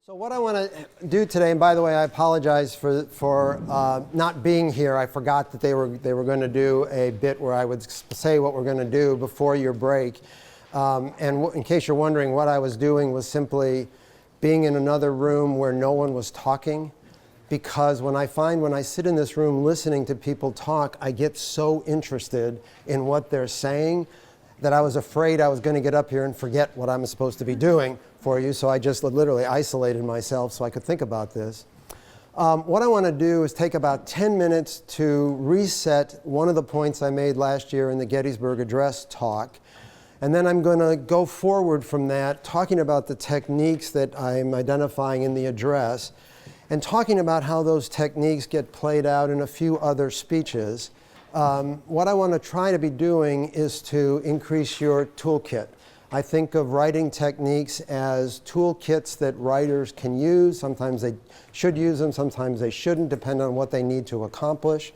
So what I want to do today, and by the way, I apologize for not being here. I forgot that they were going to do a bit where I would say what we're going to do before your break. And in case you're wondering, what I was doing was simply being in another room where no one was talking. Because when I sit in this room listening to people talk, I get so interested in what they're saying that I was afraid I was going to get up here and forget what I'm supposed to be doing for you, so I just literally isolated myself so I could think about this. What I want to do is take about 10 minutes to reset one of the points I made last year in the Gettysburg Address talk, and then I'm going to go forward from that, talking about the techniques that I'm identifying in the address, and talking about how those techniques get played out in a few other speeches. What I want to try to be doing is to increase your toolkit. I think of writing techniques as toolkits that writers can use. Sometimes they should use them, sometimes they shouldn't, depending on what they need to accomplish.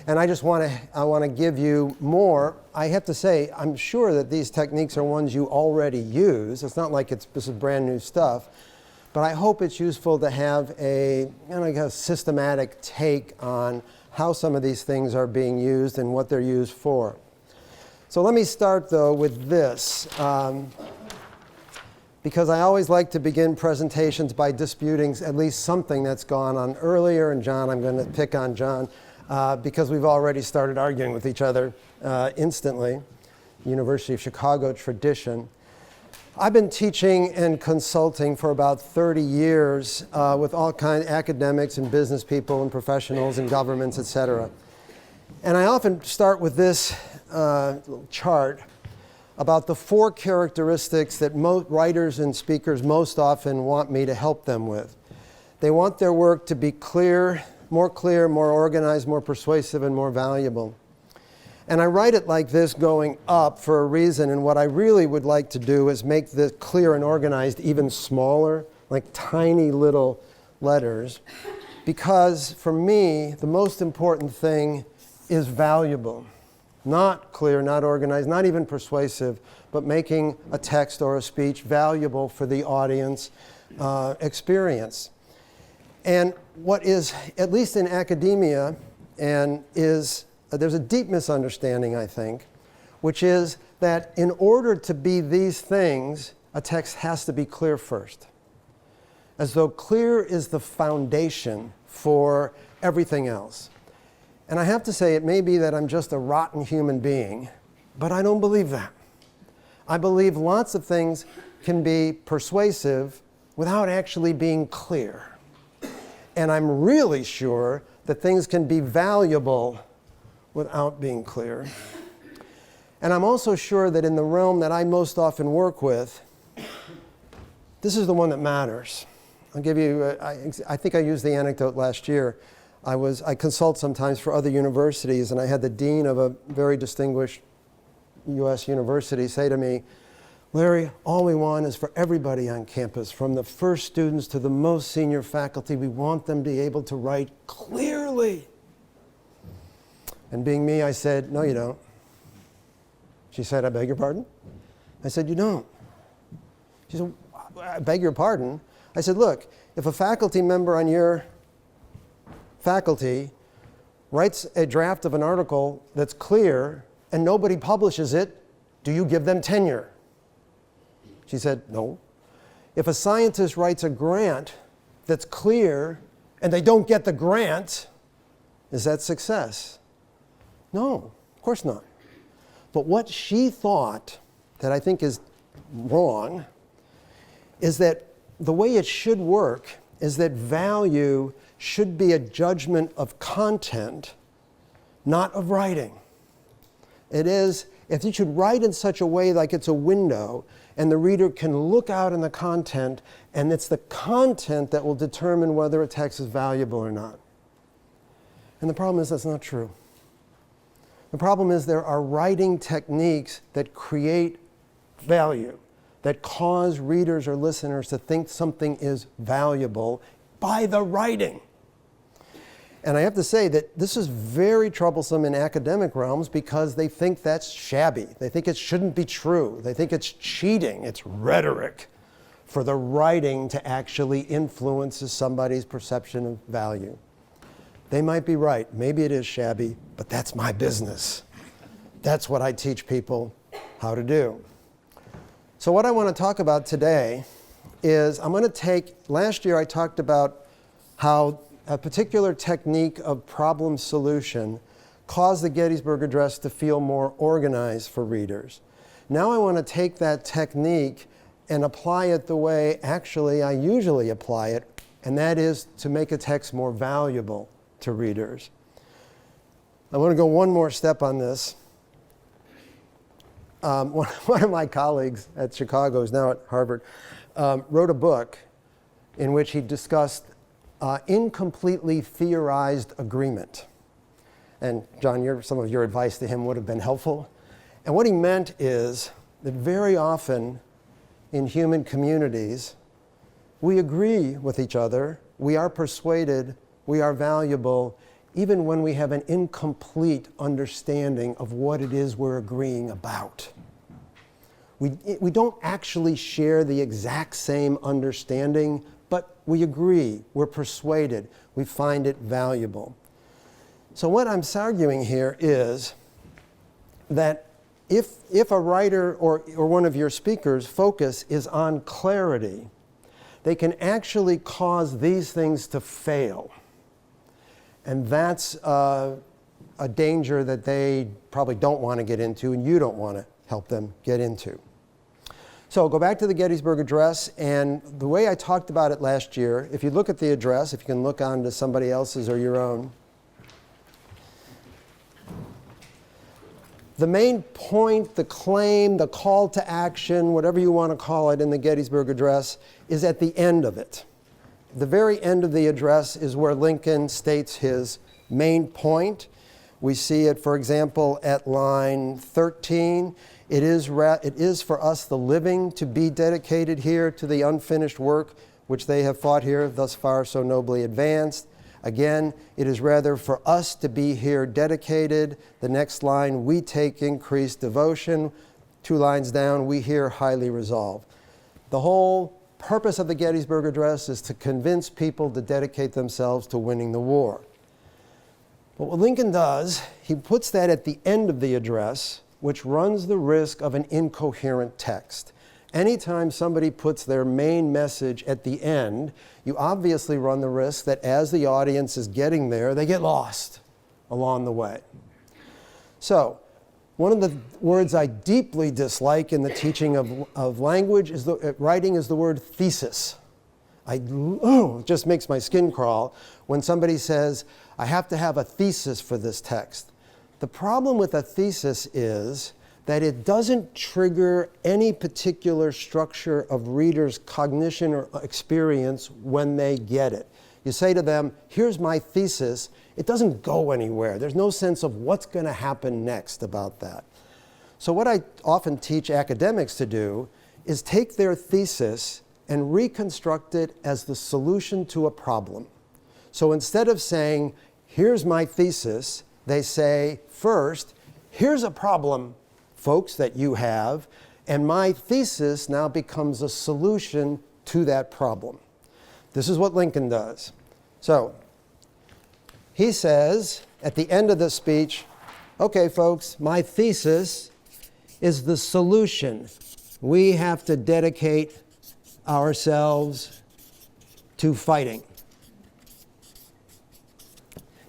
And I want to give you more. I have to say, I'm sure that these techniques are ones you already use. It's not like this is brand new stuff. But I hope it's useful to have a systematic take on how some of these things are being used and what they're used for. So let me start, though, with this, because I always like to begin presentations by disputing at least something that's gone on earlier. And John, I'm going to pick on John, because we've already started arguing with each other instantly. University of Chicago tradition. I've been teaching and consulting for about 30 years with all kinds of academics and business people and professionals and governments, etc. And I often start with this little chart about the 4 characteristics that most writers and speakers most often want me to help them with. They want their work to be clear, more organized, more persuasive, and more valuable. And I write it like this going up for a reason, and what I really would like to do is make the clear and organized even smaller, like tiny little letters, because for me, the most important thing is valuable. Not clear, not organized, not even persuasive, but making a text or a speech valuable for the audience experience. And what is, at least in academia, and there's a deep misunderstanding, I think, which is that in order to be these things, a text has to be clear first. As though clear is the foundation for everything else. And I have to say, it may be that I'm just a rotten human being, but I don't believe that. I believe lots of things can be persuasive without actually being clear. And I'm really sure that things can be valuable without being clear. And I'm also sure that in the realm that I most often work with, this is the one that matters. I'll give you, I think I used the anecdote last year. I consult sometimes for other universities, and I had the dean of a very distinguished U.S. university say to me, "Larry, all we want is for everybody on campus, from the first students to the most senior faculty, we want them to be able to write clearly." And being me, I said, "No, you don't." She said, "I beg your pardon?" I said, "You don't." She said, "I beg your pardon?" I said, "Look, if a faculty member on your faculty writes a draft of an article that's clear and nobody publishes it, do you give them tenure?" She said, "No." If a scientist writes a grant that's clear and they don't get the grant, is that success? No, of course not. But what she thought that I think is wrong is that the way it should work is that value should be a judgment of content, not of writing. It is, if you should write in such a way like it's a window and the reader can look out in the content, and it's the content that will determine whether a text is valuable or not. And the problem is that's not true. The problem is there are writing techniques that create value, that cause readers or listeners to think something is valuable by the writing. And I have to say that this is very troublesome in academic realms because they think that's shabby. They think it shouldn't be true. They think it's cheating. It's rhetoric for the writing to actually influence somebody's perception of value. They might be right. Maybe it is shabby, but that's my business. That's what I teach people how to do. So what I want to talk about today is last year I talked about how a particular technique of problem solution caused the Gettysburg Address to feel more organized for readers. Now I want to take that technique and apply it the way actually I usually apply it, and that is to make a text more valuable to readers. I want to go one more step on this. One of my colleagues at Chicago, who's now at Harvard, wrote a book in which he discussed incompletely theorized agreement. And John, some of your advice to him would have been helpful. And what he meant is that very often in human communities, we agree with each other, we are persuaded, we are valuable, even when we have an incomplete understanding of what it is we're agreeing about. We don't actually share the exact same understanding, but we agree, we're persuaded, we find it valuable. So what I'm arguing here is that if a writer or one of your speakers' focus is on clarity, they can actually cause these things to fail. And that's a danger that they probably don't want to get into, and you don't want to help them get into. So go back to the Gettysburg Address, and the way I talked about it last year, if you look at the address, if you can look on to somebody else's or your own, the main point, the claim, the call to action, whatever you want to call it in the Gettysburg Address, is at the end of it. The very end of the address is where Lincoln states his main point. We see it, for example, at line 13. It is for us the living to be dedicated here to the unfinished work which they have fought here thus far so nobly advanced. Again, it is rather for us to be here dedicated. The next line, we take increased devotion. 2 lines down, we here highly resolved. The whole purpose of the Gettysburg Address is to convince people to dedicate themselves to winning the war. But what Lincoln does, he puts that at the end of the address, which runs the risk of an incoherent text. Anytime somebody puts their main message at the end, you obviously run the risk that as the audience is getting there, they get lost along the way. So, one of the words I deeply dislike in the teaching of language writing is the word thesis. It just makes my skin crawl when somebody says, I have to have a thesis for this text. The problem with a thesis is that it doesn't trigger any particular structure of readers' cognition or experience when they get it. You say to them, here's my thesis, it doesn't go anywhere. There's no sense of what's going to happen next about that. So what I often teach academics to do is take their thesis and reconstruct it as the solution to a problem. So instead of saying, here's my thesis, they say, first, here's a problem, folks, that you have, and my thesis now becomes a solution to that problem. This is what Lincoln does. So, he says at the end of the speech, okay, folks, my thesis is the solution. We have to dedicate ourselves to fighting.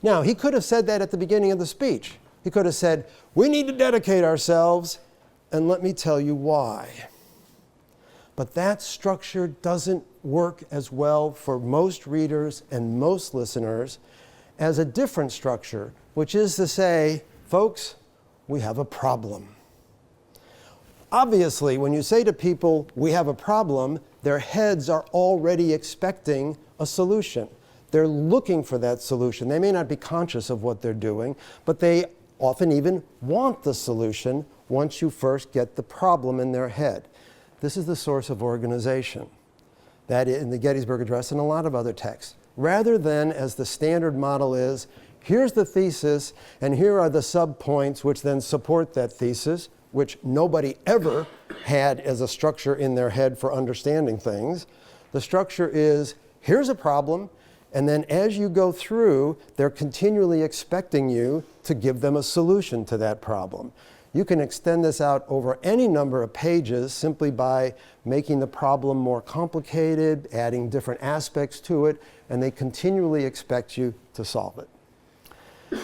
Now, he could have said that at the beginning of the speech. He could have said, we need to dedicate ourselves, and let me tell you why. But that structure doesn't work as well for most readers and most listeners as a different structure, which is to say, folks, we have a problem. Obviously, when you say to people, we have a problem, their heads are already expecting a solution. They're looking for that solution. They may not be conscious of what they're doing, but they often even want the solution once you first get the problem in their head. This is the source of organization. That in the Gettysburg Address and a lot of other texts. Rather than, as the standard model is, here's the thesis, and here are the subpoints which then support that thesis, which nobody ever had as a structure in their head for understanding things. The structure is, here's a problem, and then as you go through, they're continually expecting you to give them a solution to that problem. You can extend this out over any number of pages simply by making the problem more complicated, adding different aspects to it, and they continually expect you to solve it.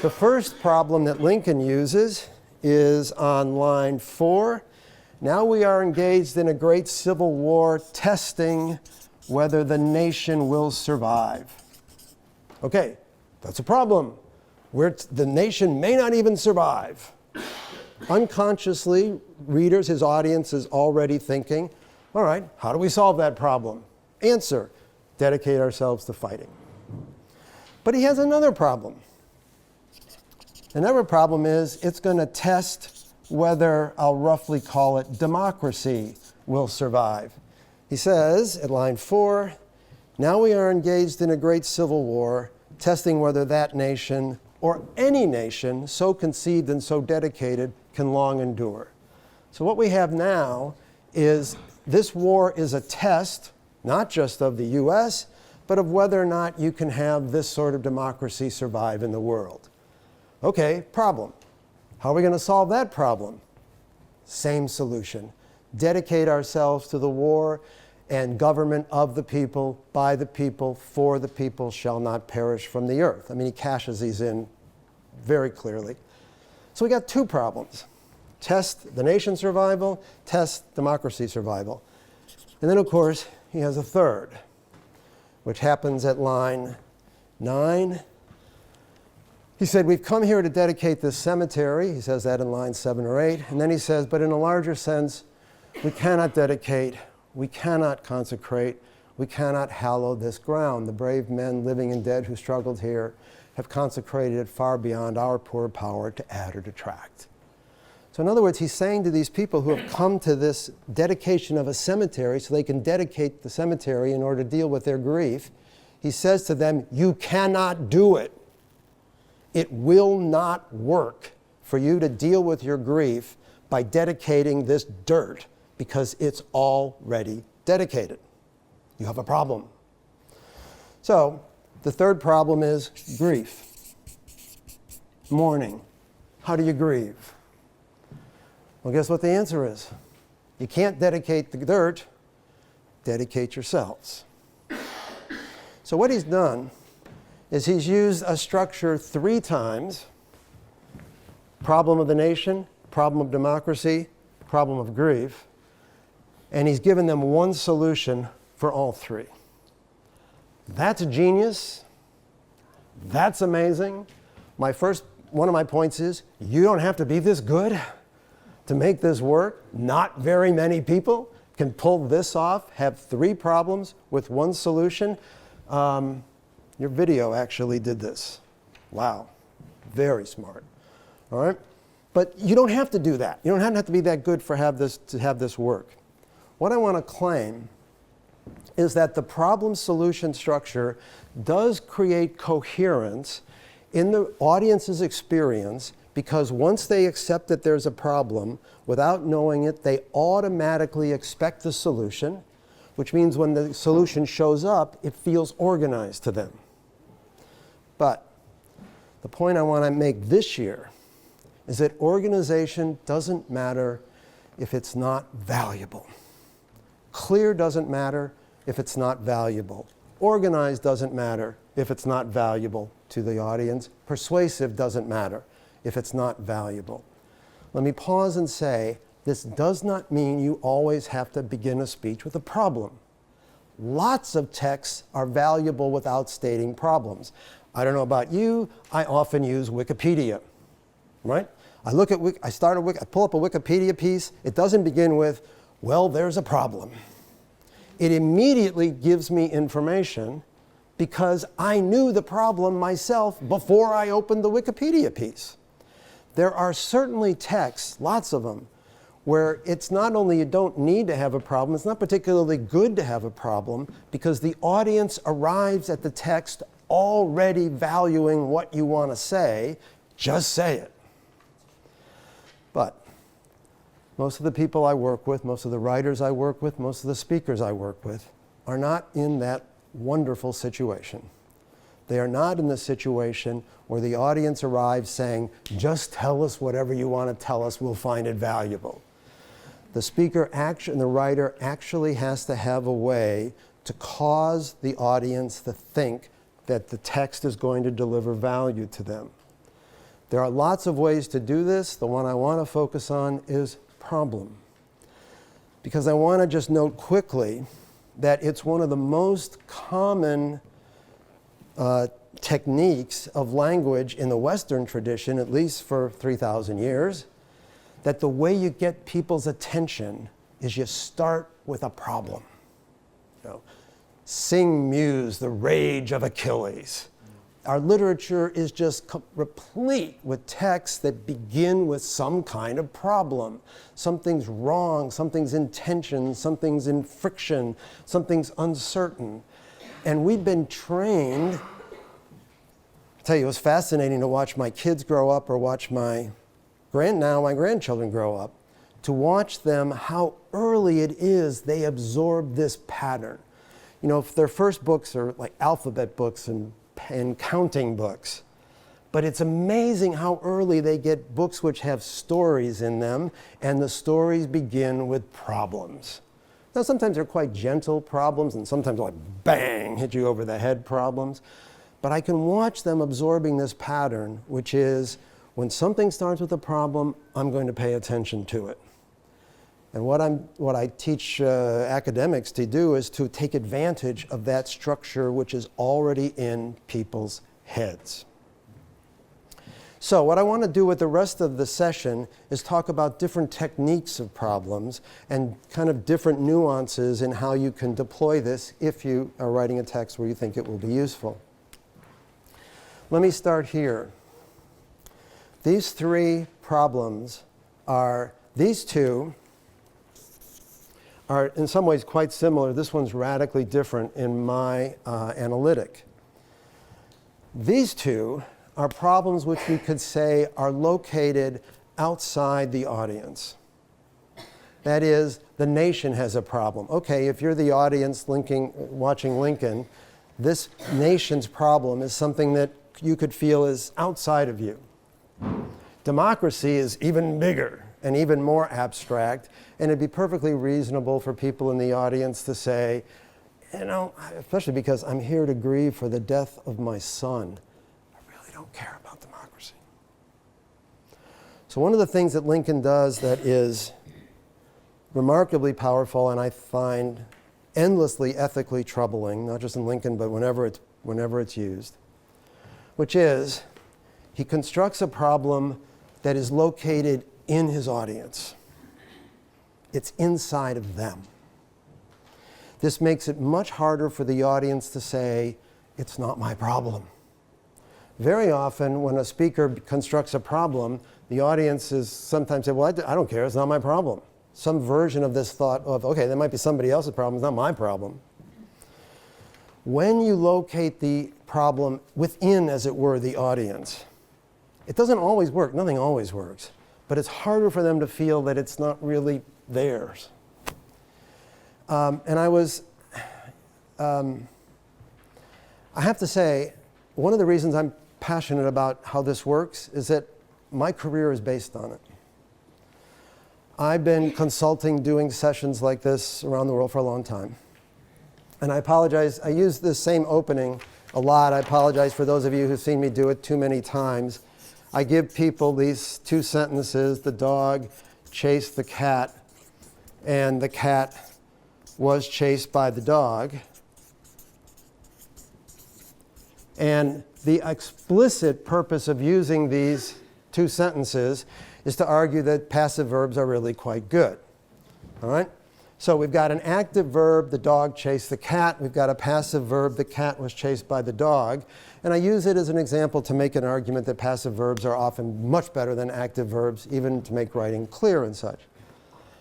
The first problem that Lincoln uses is on line 4. Now we are engaged in a great civil war, testing whether the nation will survive. Okay, that's a problem. The nation may not even survive. Unconsciously, readers, his audience is already thinking, all right, how do we solve that problem? Answer, dedicate ourselves to fighting. But he has another problem. Another problem is it's going to test whether, I'll roughly call it, democracy will survive. He says at line 4, now we are engaged in a great civil war, testing whether that nation or any nation so conceived and so dedicated can long endure. So what we have now is this war is a test, not just of the US, but of whether or not you can have this sort of democracy survive in the world. Okay, problem. How are we going to solve that problem? Same solution. Dedicate ourselves to the war, and government of the people, by the people, for the people shall not perish from the earth. I mean, he cashes these in very clearly. So we got two problems. Test the nation's survival, test democracy survival. And then, of course, he has a third, which happens at line 9. He said, we've come here to dedicate this cemetery. He says that in line 7 or 8. And then he says, but in a larger sense, we cannot dedicate, we cannot consecrate, we cannot hallow this ground. The brave men, living and dead, who struggled here have consecrated it far beyond our poor power to add or detract. So in other words, he's saying to these people who have come to this dedication of a cemetery so they can dedicate the cemetery in order to deal with their grief, he says to them, you cannot do it. It will not work for you to deal with your grief by dedicating this dirt because it's already dedicated. You have a problem. So the third problem is grief. Mourning. How do you grieve? Well, guess what the answer is? You can't dedicate the dirt, dedicate yourselves. So what he's done is he's used a structure 3 times: problem of the nation, problem of democracy, problem of grief, and he's given them one solution for all 3. That's genius. That's amazing. One of my points is, you don't have to be this good to make this work. Not very many people can pull this off, have 3 problems with one solution. Your video actually did this. Wow, very smart. All right, but you don't have to do that. You don't have to be that good to have this work. What I want to claim is that the problem-solution structure does create coherence in the audience's experience, because once they accept that there's a problem, without knowing it, they automatically expect the solution, which means when the solution shows up, it feels organized to them. But the point I want to make this year is that organization doesn't matter if it's not valuable. Clear doesn't matter if it's not valuable. Organized doesn't matter if it's not valuable to the audience. Persuasive doesn't matter if it's not valuable. Let me pause and say, this does not mean you always have to begin a speech with a problem. Lots of texts are valuable without stating problems. I don't know about you, I often use Wikipedia, right? I pull up a Wikipedia piece. It doesn't begin with, well, there's a problem. It immediately gives me information because I knew the problem myself before I opened the Wikipedia piece. There are certainly texts, lots of them, where it's not only you don't need to have a problem, it's not particularly good to have a problem because the audience arrives at the text already valuing what you want to say. Just say it. But most of the people I work with, most of the writers I work with, most of the speakers I work with are not in that wonderful situation. They are not in the situation where the audience arrives saying, just tell us whatever you want to tell us, we'll find it valuable. The speaker and the writer actually has to have a way to cause the audience to think that the text is going to deliver value to them. There are lots of ways to do this. The one I want to focus on is problem. Because I want to just note quickly that it's one of the most common techniques of language in the Western tradition, at least for 3,000 years, that the way you get people's attention is you start with a problem. You know, sing Muse, the rage of Achilles. Our literature is just replete with texts that begin with some kind of problem. Something's wrong, something's in tension, something's in friction, something's uncertain. And we've been trained, I tell you, it was fascinating to watch my kids grow up or watch my grandchildren grow up, to watch them, how early it is they absorb this pattern. You know, if their first books are like alphabet books and counting books. But it's amazing how early they get books which have stories in them, and the stories begin with problems. Now, sometimes they're quite gentle problems, and sometimes like bang, hit you over the head problems. But I can watch them absorbing this pattern, which is when something starts with a problem, I'm going to pay attention to it. And what I teach academics to do is to take advantage of that structure which is already in people's heads. So what I want to do with the rest of the session is talk about different techniques of problems and kind of different nuances in how you can deploy this if you are writing a text where you think it will be useful. Let me start here. These three problems are, these two are in some ways quite similar. This one's radically different in my analytic. These two are problems which we could say are located outside the audience. That is, the nation has a problem. Okay, if you're the audience watching Lincoln, this nation's problem is something that you could feel is outside of you. Democracy is even bigger and even more abstract, and it'd be perfectly reasonable for people in the audience to say, you know, especially because I'm here to grieve for the death of my son, I really don't care about democracy. So one of the things that Lincoln does that is remarkably powerful, and I find endlessly ethically troubling, not just in Lincoln, but whenever it's used, which is he constructs a problem that is located in his audience. It's inside of them. This makes it much harder for the audience to say, it's not my problem. Very often when a speaker constructs a problem, the audience is sometimes say, well, I don't care, it's not my problem. Some version of this thought of, okay, that might be somebody else's problem, it's not my problem. When you locate the problem within, as it were, the audience, it doesn't always work, nothing always works, but it's harder for them to feel that it's not really theirs. I have to say, one of the reasons I'm passionate about how this works is that my career is based on it. I've been consulting, doing sessions like this around the world for a long time. And I apologize, I use this same opening a lot. I apologize for those of you who've seen me do it too many times. I give people these two sentences: the dog chased the cat, and the cat was chased by the dog. And the explicit purpose of using these two sentences is to argue that passive verbs are really quite good. All right? So we've got an active verb, the dog chased the cat. We've got a passive verb, the cat was chased by the dog. And I use it as an example to make an argument that passive verbs are often much better than active verbs, even to make writing clear and such.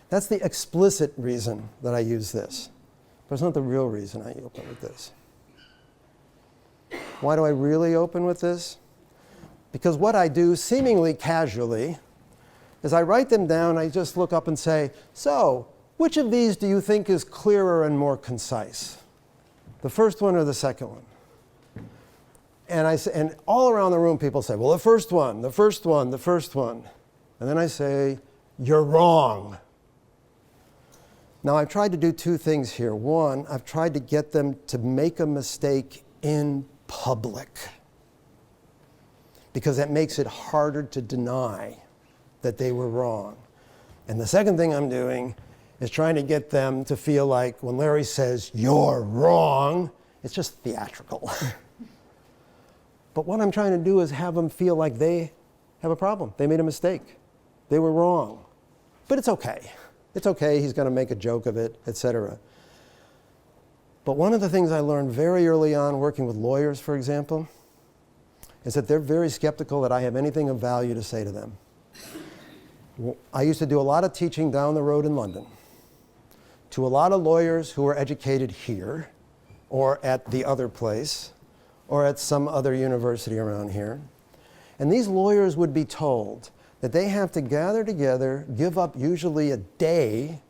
That's the explicit reason that I use this. But it's not the real reason I open with this. Why do I really open with this? Because what I do, seemingly casually, As I write them down, I just look up and say, so, which of these do you think is clearer and more concise? The first one or the second one? And all around the room people say, well, the first one, the first one, the first one. And then I say, you're wrong. Now, I've tried to do two things here. One, I've tried to get them to make a mistake in public, because that makes it harder to deny that they were wrong. And the second thing I'm doing is trying to get them to feel like when Larry says, you're wrong, it's just theatrical. But what I'm trying to do is have them feel like they have a problem. They made a mistake. They were wrong. But it's okay. It's okay, he's going to make a joke of it, etc. But one of the things I learned very early on working with lawyers, for example, is that they're very skeptical that I have anything of value to say to them. I used to do a lot of teaching down the road in London to a lot of lawyers who were educated here or at the other place or at some other university around here. And these lawyers would be told that they have to gather together, give up usually a day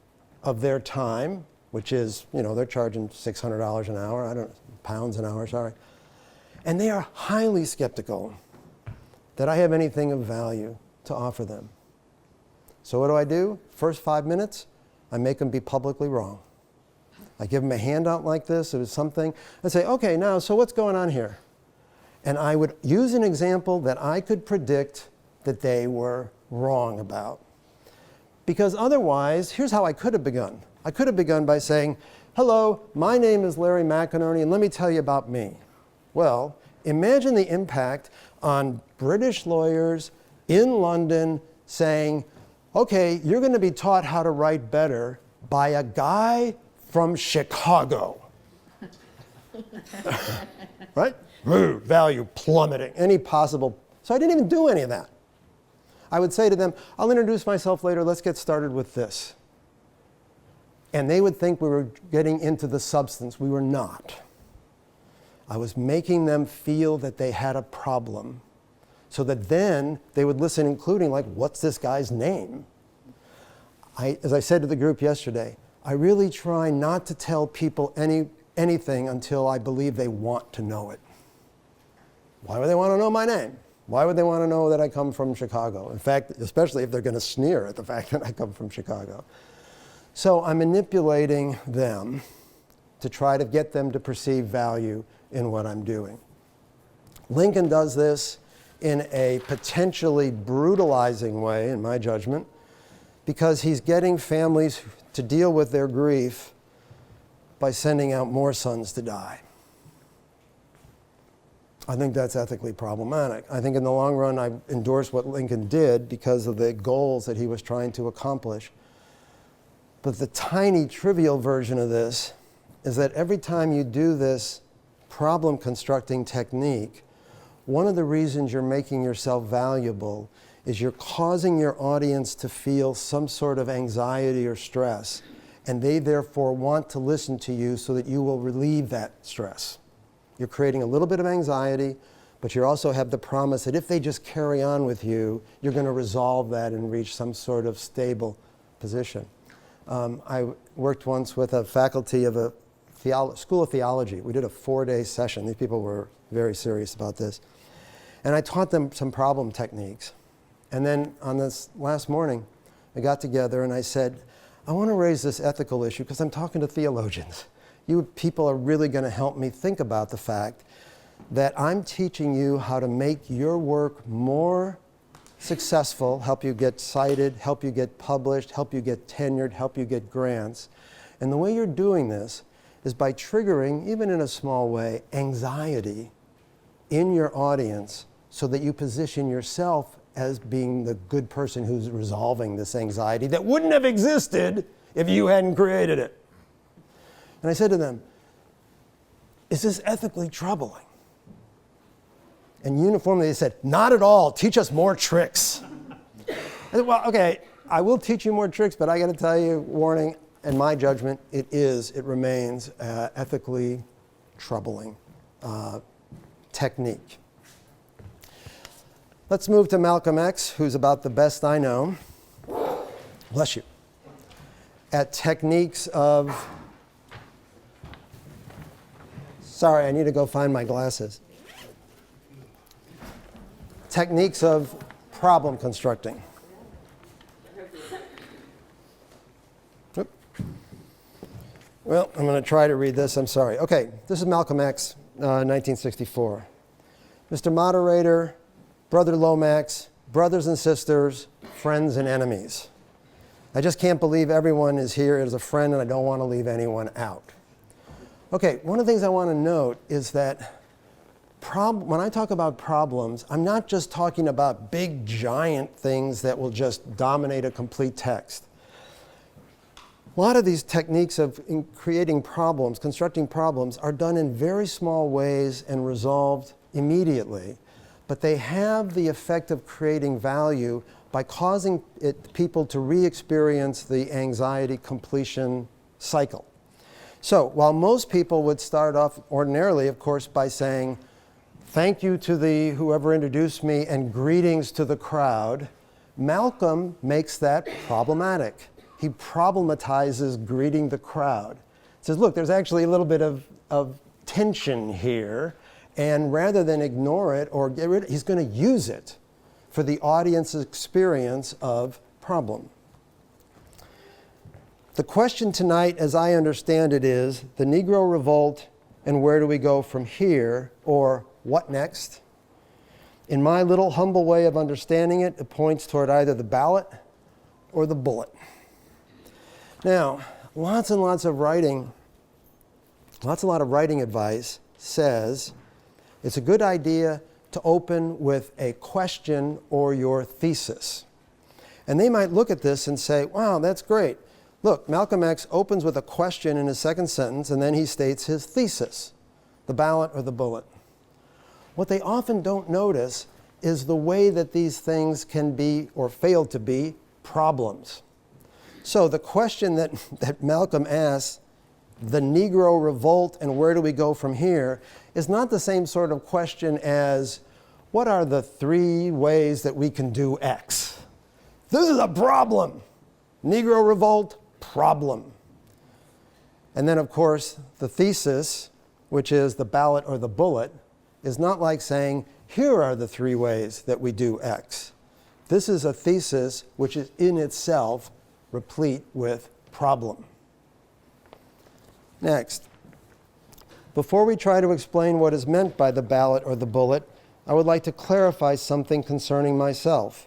of their time, which is, they're charging $600 an hour, pounds an hour, sorry. And they are highly skeptical that I have anything of value to offer them. So what do? First 5 minutes, I make them be publicly wrong. I give them a handout like this, or something, and say, okay, now, so what's going on here? And I would use an example that I could predict that they were wrong about. Because otherwise, here's how I could have begun. I could have begun by saying, hello, my name is Larry McEnerney, and let me tell you about me. Well, imagine the impact on British lawyers in London saying, okay, you're going to be taught how to write better by a guy from Chicago. Right? Value plummeting, any possible. So I didn't even do any of that. I would say to them, I'll introduce myself later, let's get started with this. And they would think we were getting into the substance. We were not. I was making them feel that they had a problem, so that then they would listen, including like, what's this guy's name? As I said to the group yesterday, I really try not to tell people anything until I believe they want to know it. Why would they want to know my name? Why would they want to know that I come from Chicago? In fact, especially if they're going to sneer at the fact that I come from Chicago. So I'm manipulating them to try to get them to perceive value in what I'm doing. Lincoln does this in a potentially brutalizing way, in my judgment, because he's getting families to deal with their grief by sending out more sons to die. I think that's ethically problematic. I think in the long run, I endorse what Lincoln did because of the goals that he was trying to accomplish. But the tiny, trivial version of this is that every time you do this problem constructing technique, one of the reasons you're making yourself valuable is you're causing your audience to feel some sort of anxiety or stress, and they therefore want to listen to you so that you will relieve that stress. You're creating a little bit of anxiety, but you also have the promise that if they just carry on with you, you're going to resolve that and reach some sort of stable position. I worked once with a faculty of a school of theology. We did a 4-day session. These people were very serious about this. And I taught them some problem techniques. And then on this last morning, I got together and I said, I want to raise this ethical issue because I'm talking to theologians. You people are really going to help me think about the fact that I'm teaching you how to make your work more successful, help you get cited, help you get published, help you get tenured, help you get grants. And the way you're doing this is by triggering, even in a small way, anxiety in your audience so that you position yourself as being the good person who's resolving this anxiety that wouldn't have existed if you hadn't created it. And I said to them, is this ethically troubling? And uniformly they said, not at all, teach us more tricks. I said, well, okay, I will teach you more tricks, but I got to tell you, warning, in my judgment, it remains ethically troubling technique. Let's move to Malcolm X, who's about the best I know. bless you, at techniques of, sorry, I need to go find my glasses. Techniques of problem constructing. Oop. Well, I'm going to try to read this. I'm sorry. Okay, this is Malcolm X, 1964. Mr. Moderator, Brother Lomax, brothers and sisters, friends and enemies. I just can't believe everyone is here as a friend, and I don't want to leave anyone out. Okay, one of the things I want to note is that when I talk about problems, I'm not just talking about big, giant things that will just dominate a complete text. A lot of these techniques of creating problems, constructing problems, are done in very small ways and resolved immediately, but they have the effect of creating value by causing people to re-experience the anxiety completion cycle. So while most people would start off ordinarily, of course, by saying, thank you to whoever introduced me and greetings to the crowd, Malcolm makes that problematic. He problematizes greeting the crowd. He says, look, there's actually a little bit of tension here, and rather than ignore it or get rid of it, he's going to use it for the audience's experience of problem. The question tonight, as I understand it, is the Negro Revolt and where do we go from here, or what next? In my little humble way of understanding it, it points toward either the ballot or the bullet. Now, lots and lots of writing, a lot of writing advice says it's a good idea to open with a question or your thesis. And they might look at this and say, wow, that's great. Look, Malcolm X opens with a question in his second sentence, and then he states his thesis, the ballot or the bullet. What they often don't notice is the way that these things can be, or fail to be, problems. So the question that Malcolm asks, the Negro Revolt and where do we go from here, is not the same sort of question as, what are the 3 ways that we can do X? This is a problem. Negro Revolt, problem. And then, of course, the thesis, which is the ballot or the bullet, is not like saying, here are the 3 ways that we do X. This is a thesis which is in itself replete with problem. Next, before we try to explain what is meant by the ballot or the bullet, I would like to clarify something concerning myself.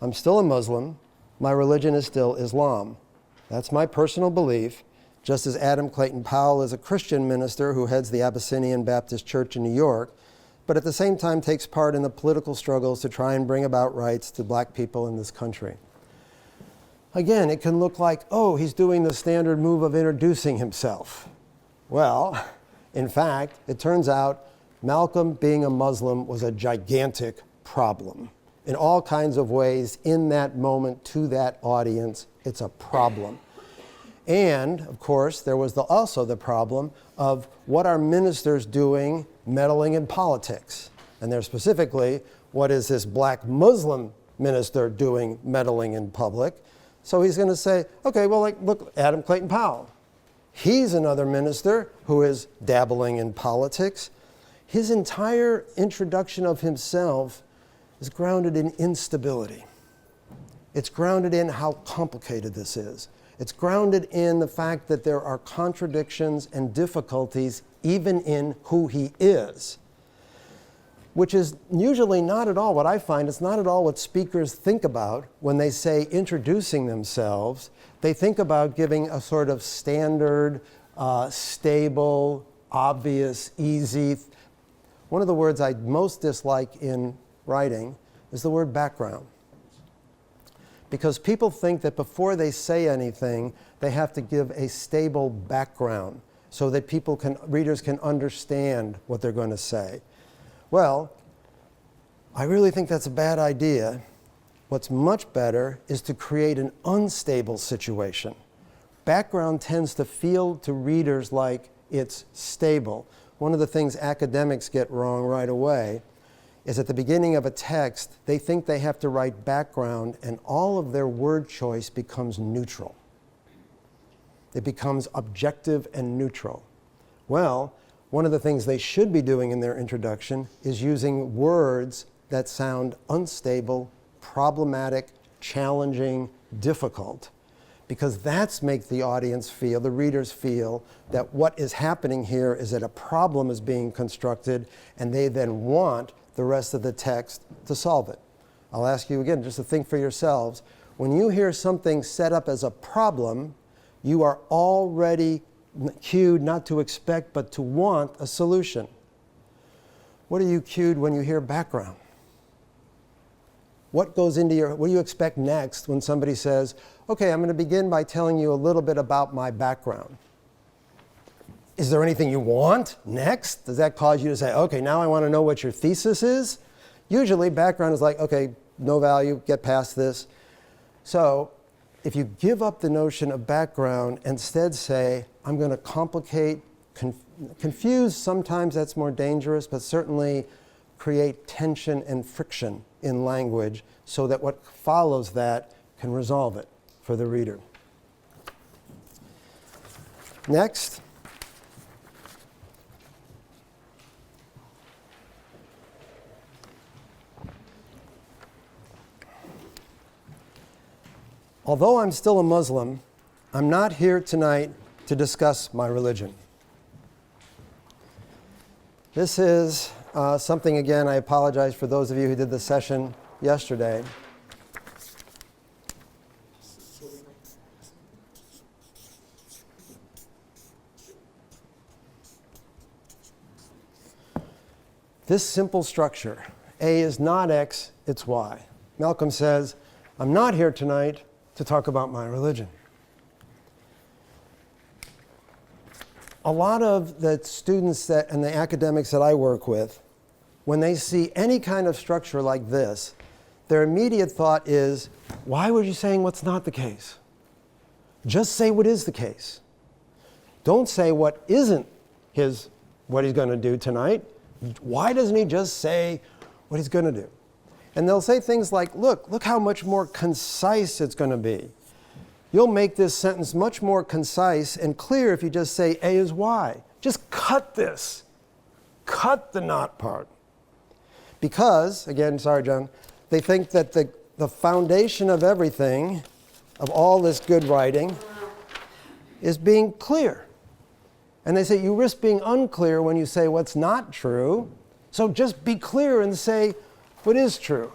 I'm still a Muslim. My religion is still Islam. That's my personal belief, just as Adam Clayton Powell is a Christian minister who heads the Abyssinian Baptist Church in New York, but at the same time takes part in the political struggles to try and bring about rights to black people in this country. Again, it can look like, oh, he's doing the standard move of introducing himself. Well, in fact, it turns out Malcolm being a Muslim was a gigantic problem. In all kinds of ways, in that moment, to that audience, it's a problem. And, of course, there was also the problem of what are ministers doing meddling in politics? And there specifically, what is this black Muslim minister doing meddling in public? So he's going to say, okay, well, look, Adam Clayton Powell. He's another minister who is dabbling in politics. His entire introduction of himself is grounded in instability. It's grounded in how complicated this is. It's grounded in the fact that there are contradictions and difficulties even in who he is, which is usually not at all what I find. It's not at all what speakers think about when they say introducing themselves. They think about giving a sort of standard, stable, obvious, easy. One of the words I most dislike in writing is the word background. Because people think that before they say anything, they have to give a stable background so that readers can understand what they're going to say. Well, I really think that's a bad idea. What's much better is to create an unstable situation. Background tends to feel to readers like it's stable. One of the things academics get wrong right away is at the beginning of a text, they think they have to write background, and all of their word choice becomes neutral. It becomes objective and neutral. Well, one of the things they should be doing in their introduction is using words that sound unstable, problematic, challenging, difficult, because that's make the audience feel, the readers feel, that what is happening here is that a problem is being constructed, and they then want the rest of the text to solve it. I'll ask you again, just to think for yourselves. When you hear something set up as a problem, you are already cued not to expect but to want a solution. What are you cued when you hear background? What goes into your, what do you expect next when somebody says, okay, I'm going to begin by telling you a little bit about my background? Is there anything you want next? Does that cause you to say, okay, now I want to know what your thesis is? Usually background is like, okay, no value, get past this. So if you give up the notion of background, instead say, I'm going to complicate, confuse, sometimes that's more dangerous, but certainly create tension and friction in language so that what follows that can resolve it for the reader. Next. Although I'm still a Muslim, I'm not here tonight to discuss my religion. This is something, again, I apologize for those of you who did the session yesterday. This simple structure, A is not X, it's Y. Malcolm says, I'm not here tonight to talk about my religion. A lot of the students and the academics that I work with, when they see any kind of structure like this, their immediate thought is, why were you saying what's not the case? Just say what is the case. Don't say what isn't what he's going to do tonight. Why doesn't he just say what he's going to do? And they'll say things like, look how much more concise it's going to be. You'll make this sentence much more concise and clear if you just say A is Y. Just cut this. Cut the not part. Because, again, sorry, John, they think that the foundation of everything, of all this good writing, is being clear. And they say you risk being unclear when you say what's not true, so just be clear and say what is true.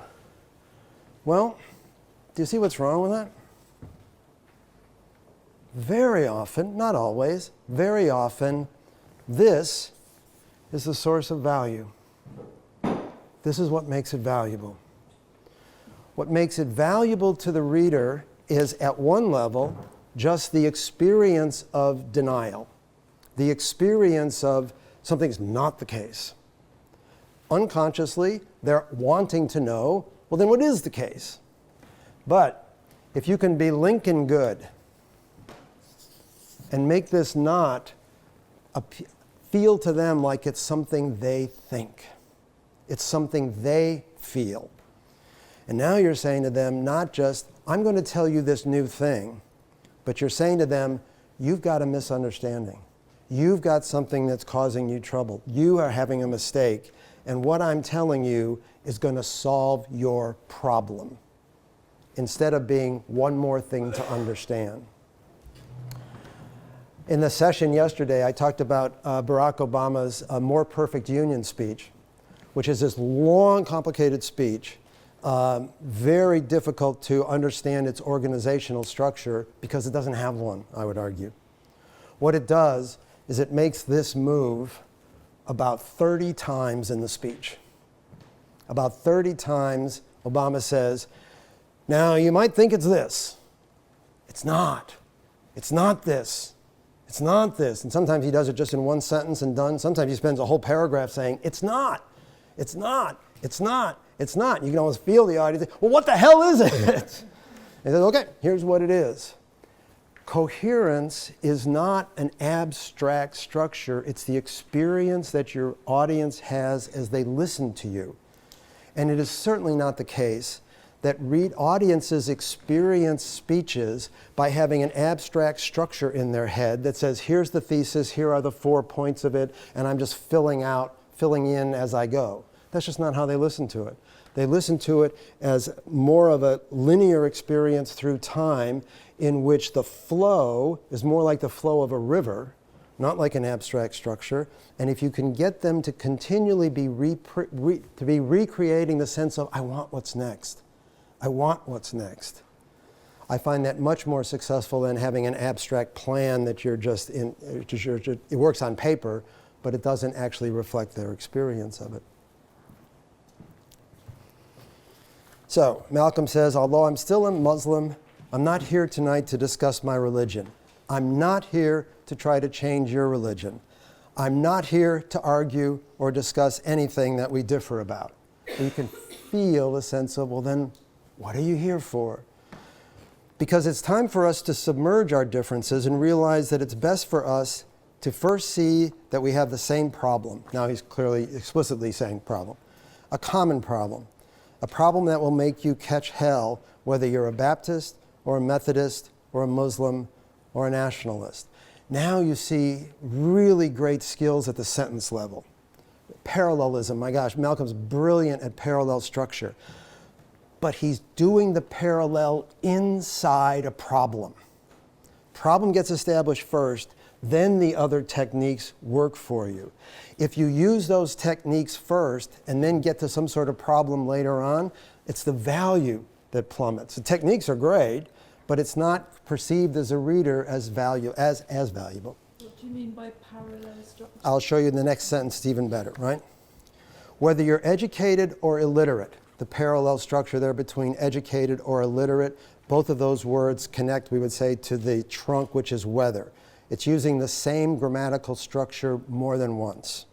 Well, do you see what's wrong with that? Very often, not always, very often, this is the source of value. This is what makes it valuable. What makes it valuable to the reader is, at one level, just the experience of denial, the experience of something's not the case. Unconsciously, they're wanting to know, well, then what is the case? But if you can be Lincoln good and make this not feel to them like it's something they think, it's something they feel. And now you're saying to them, not just, I'm going to tell you this new thing, but you're saying to them, you've got a misunderstanding. You've got something that's causing you trouble. You are having a mistake, and what I'm telling you is going to solve your problem, instead of being one more thing to understand. In the session yesterday, I talked about Barack Obama's More Perfect Union speech, which is this long, complicated speech, very difficult to understand its organizational structure because it doesn't have one, I would argue. What it does is it makes this move about 30 times in the speech. About 30 times, Obama says, now you might think it's this. It's not. It's not this. It's not this. And sometimes he does it just in one sentence and done. Sometimes he spends a whole paragraph saying, it's not. It's not. It's not. It's not. You can almost feel the audience. Well, what the hell is it? And he says, okay, here's what it is. Coherence is not an abstract structure. It's the experience that your audience has as they listen to you. And it is certainly not the case that audiences experience speeches by having an abstract structure in their head that says, here's the thesis, here are the 4 points of it, and I'm just filling in as I go. That's just not how they listen to it. They listen to it as more of a linear experience through time in which the flow is more like the flow of a river, not like an abstract structure. And if you can get them to continually be recreating the sense of, I want what's next. I want what's next. I find that much more successful than having an abstract plan that you're just in, it works on paper, but it doesn't actually reflect their experience of it. So, Malcolm says, although I'm still a Muslim, I'm not here tonight to discuss my religion. I'm not here to try to change your religion. I'm not here to argue or discuss anything that we differ about. You can feel the sense of, well then, what are you here for? Because it's time for us to submerge our differences and realize that it's best for us to first see that we have the same problem. Now he's clearly, explicitly saying problem. A common problem. A problem that will make you catch hell, whether you're a Baptist or a Methodist or a Muslim or a nationalist. Now you see really great skills at the sentence level. Parallelism, my gosh, Malcolm's brilliant at parallel structure. But he's doing the parallel inside a problem. Problem gets established first, then the other techniques work for you. If you use those techniques first and then get to some sort of problem later on, it's the value that plummets. The techniques are great, but it's not perceived as a reader as valuable. What do you mean by parallel structure? I'll show you in the next sentence, it's even better, right? Whether you're educated or illiterate, the parallel structure there between educated or illiterate, both of those words connect, we would say, to the trunk, which is whether. It's using the same grammatical structure more than once.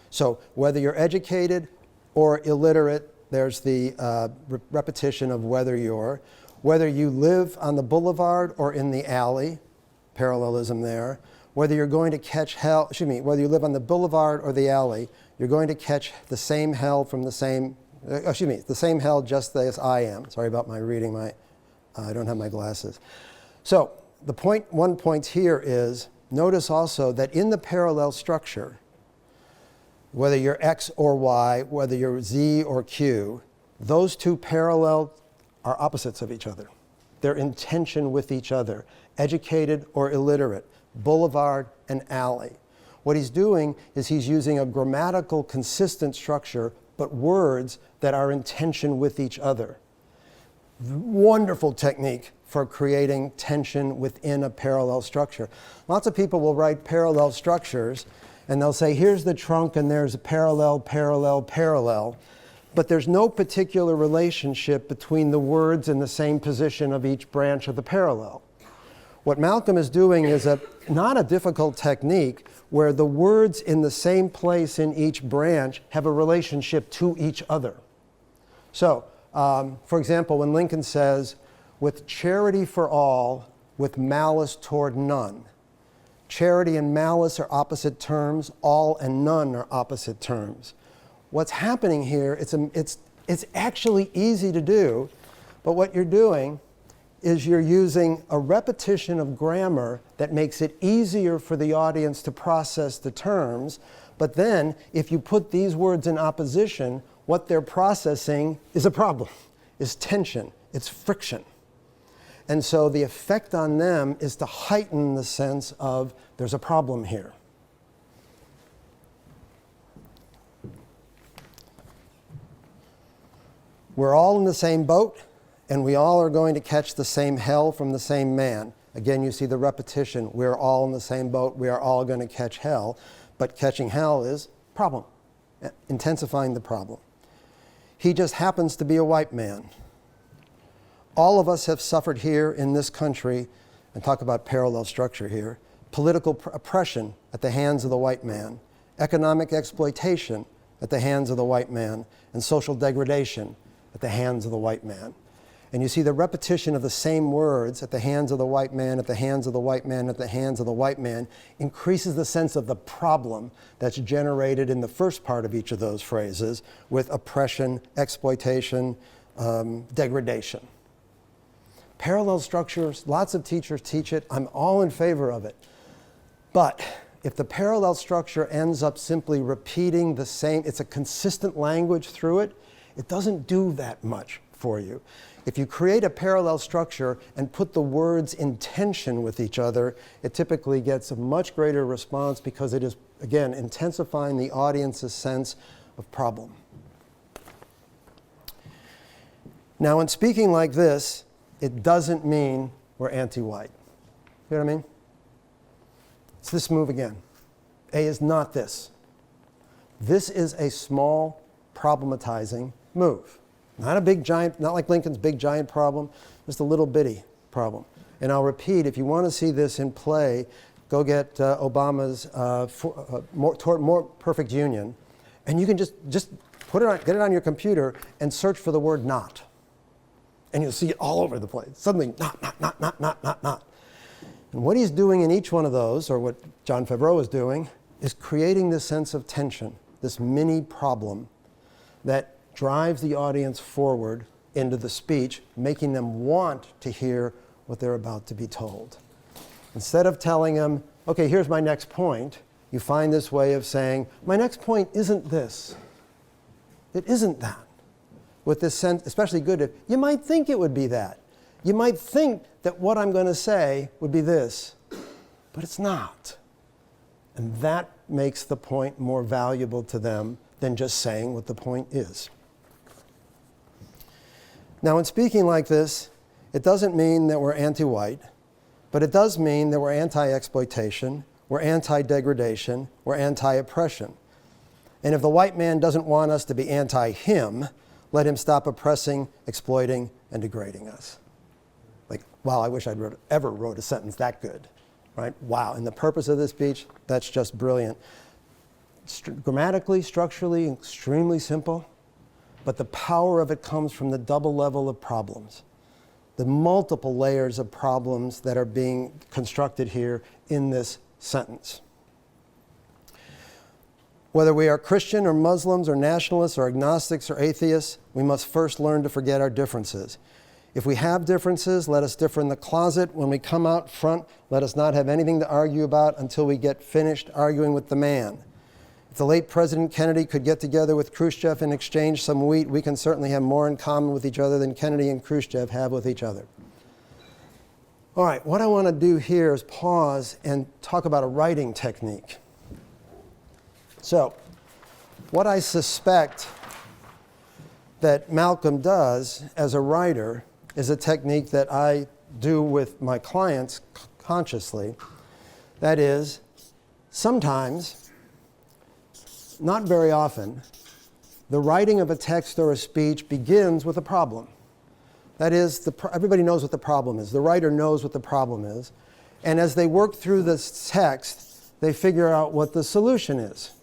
So whether you're educated or illiterate, there's the repetition of whether you're. Whether you live on the boulevard or in the alley, parallelism there. Whether you're going to catch hell, whether you live on the boulevard or the alley, you're going to catch the same hell from the same, the same hell just as I am. Sorry about my reading, I don't have my glasses. So the one point here is, notice also that in the parallel structure, whether you're X or Y, whether you're Z or Q, those two parallel are opposites of each other. They're in tension with each other, educated or illiterate, boulevard and alley. What he's doing is he's using a grammatical consistent structure, but words that are in tension with each other. Wonderful technique for creating tension within a parallel structure. Lots of people will write parallel structures and they'll say, here's the trunk and there's a parallel, parallel, parallel. But there's no particular relationship between the words in the same position of each branch of the parallel. What Malcolm is doing is not a difficult technique where the words in the same place in each branch have a relationship to each other. So, for example, when Lincoln says, with charity for all, with malice toward none. Charity and malice are opposite terms, all and none are opposite terms. What's happening here, it's actually easy to do, but what you're doing is you're using a repetition of grammar that makes it easier for the audience to process the terms, but then if you put these words in opposition, what they're processing is a problem, is tension, it's friction. And so the effect on them is to heighten the sense of there's a problem here. We're all in the same boat, and we all are going to catch the same hell from the same man. Again, you see the repetition. We're all in the same boat. We are all going to catch hell. But catching hell is problem, intensifying the problem. He just happens to be a white man. All of us have suffered here in this country, and talk about parallel structure here, political oppression at the hands of the white man, economic exploitation at the hands of the white man, and social degradation at the hands of the white man. And you see the repetition of the same words at the hands of the white man, at the hands of the white man, at the hands of the white man, increases the sense of the problem that's generated in the first part of each of those phrases with oppression, exploitation, degradation. Parallel structures, lots of teachers teach it. I'm all in favor of it. But if the parallel structure ends up simply repeating the same, it's a consistent language through it, it doesn't do that much for you. If you create a parallel structure and put the words in tension with each other, it typically gets a much greater response because it is, again, intensifying the audience's sense of problem. Now, in speaking like this, it doesn't mean we're anti-white. You know what I mean? It's this move again. A is not this. This is a small problematizing move. Not a big giant, not like Lincoln's big giant problem, just a little bitty problem. And I'll repeat, if you want to see this in play, go get Obama's more perfect union, and you can just put it on, get it on your computer and search for the word not. And you'll see it all over the place. Suddenly, not. And what he's doing in each one of those, or what John Favreau is doing, is creating this sense of tension, this mini problem that drives the audience forward into the speech, making them want to hear what they're about to be told. Instead of telling them, okay, here's my next point, you find this way of saying, my next point isn't this. It isn't that. With this sense, especially good, you might think it would be that. You might think that what I'm going to say would be this, but it's not. And that makes the point more valuable to them than just saying what the point is. Now, in speaking like this, it doesn't mean that we're anti-white, but it does mean that we're anti-exploitation, we're anti-degradation, we're anti-oppression. And if the white man doesn't want us to be anti-him, let him stop oppressing, exploiting, and degrading us. Like, wow, I wish I'd ever wrote a sentence that good, right? Wow, and the purpose of this speech, that's just brilliant. Grammatically, structurally, extremely simple, but the power of it comes from the double level of problems, the multiple layers of problems that are being constructed here in this sentence. Whether we are Christian or Muslims or nationalists or agnostics or atheists, we must first learn to forget our differences. If we have differences, let us differ in the closet. When we come out front, let us not have anything to argue about until we get finished arguing with the man. If the late President Kennedy could get together with Khrushchev and exchange some wheat, we can certainly have more in common with each other than Kennedy and Khrushchev have with each other. All right, what I want to do here is pause and talk about a writing technique. So, what I suspect that Malcolm does as a writer is a technique that I do with my clients consciously. That is, sometimes, not very often, the writing of a text or a speech begins with a problem. That is, everybody knows what the problem is. The writer knows what the problem is. And as they work through this text, they figure out what the solution is.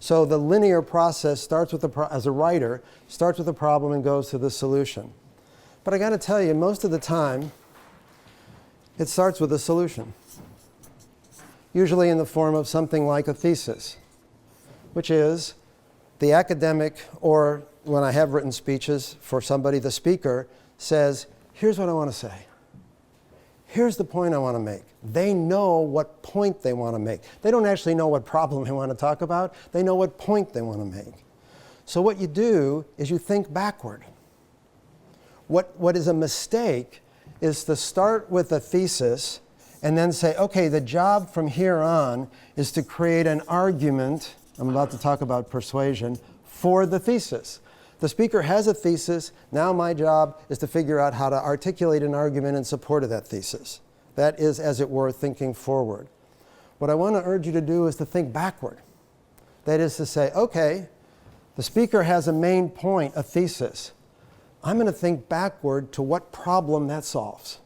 So the linear process starts with as a writer, starts with a problem and goes to the solution. But I got to tell you, most of the time, it starts with a solution. Usually in the form of something like a thesis, which is the academic, or when I have written speeches for somebody, the speaker says, here's what I want to say. Here's the point I want to make. They know what point they want to make. They don't actually know what problem they want to talk about. They know what point they want to make. So what you do is you think backward. What is a mistake is to start with a thesis and then say, okay, the job from here on is to create an argument, I'm about to talk about persuasion, for the thesis. The speaker has a thesis. Now my job is to figure out how to articulate an argument in support of that thesis. That is, as it were, thinking forward. What I want to urge you to do is to think backward. That is to say, okay, the speaker has a main point, a thesis. I'm going to think backward to what problem that solves.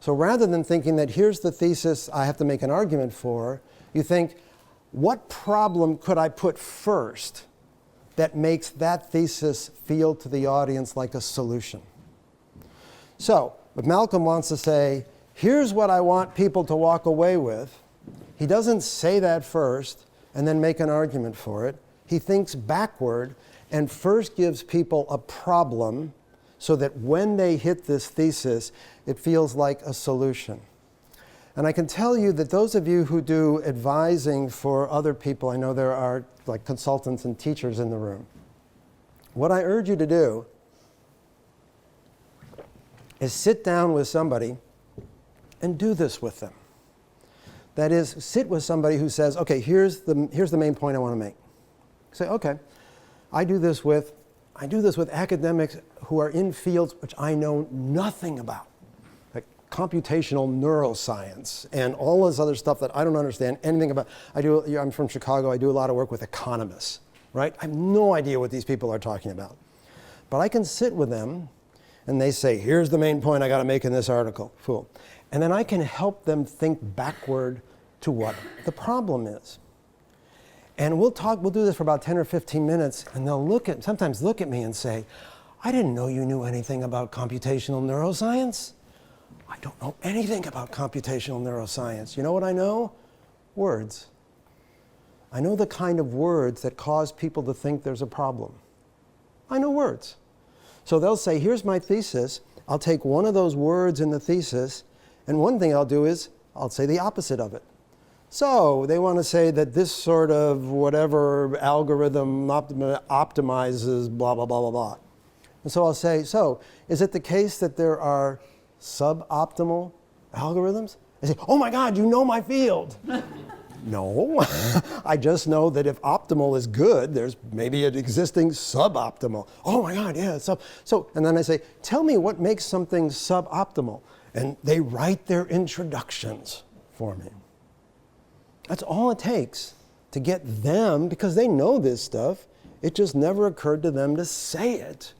So rather than thinking that here's the thesis I have to make an argument for, you think, what problem could I put first that makes that thesis feel to the audience like a solution? So, if Malcolm wants to say, here's what I want people to walk away with, he doesn't say that first and then make an argument for it. He thinks backward and first gives people a problem so that when they hit this thesis, it feels like a solution. And I can tell you that those of you who do advising for other people, I know there are like consultants and teachers in the room. What I urge you to do is sit down with somebody and do this with them. That is, sit with somebody who says, okay, here's the main point I want to make. Say, okay, I do this with academics who are in fields which I know nothing about, like computational neuroscience and all this other stuff that I don't understand anything about. I'm from Chicago, I do a lot of work with economists, right? I have no idea what these people are talking about. But I can sit with them and they say, here's the main point I got to make in this article. Cool. And then I can help them think backward to what the problem is. And we'll do this for about 10 or 15 minutes, and they'll sometimes look at me and say, I didn't know you knew anything about computational neuroscience. I don't know anything about computational neuroscience. You know what I know? Words. I know the kind of words that cause people to think there's a problem. I know words. So they'll say, here's my thesis. I'll take one of those words in the thesis, and one thing I'll do is I'll say the opposite of it. So they want to say that this sort of whatever algorithm optimizes blah, blah, blah, blah, blah. And so I'll say, so is it the case that there are suboptimal algorithms? They say, oh my God, you know my field. No, I just know that if optimal is good, there's maybe an existing suboptimal. Oh my God, yeah. So, and then I say, tell me what makes something suboptimal. And they write their introductions for me. That's all it takes to get them, because they know this stuff, it just never occurred to them to say it.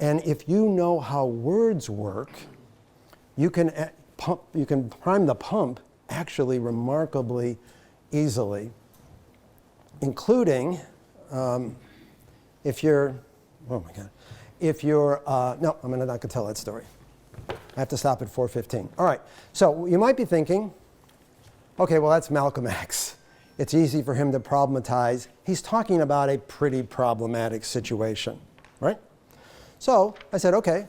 And if you know how words work, you can prime the pump actually remarkably easily, including if you're, oh my God, if you're, no, I'm not going to tell that story. I have to stop at 4:15. All right, so you might be thinking, okay, well, that's Malcolm X. It's easy for him to problematize. He's talking about a pretty problematic situation, right? So I said, okay,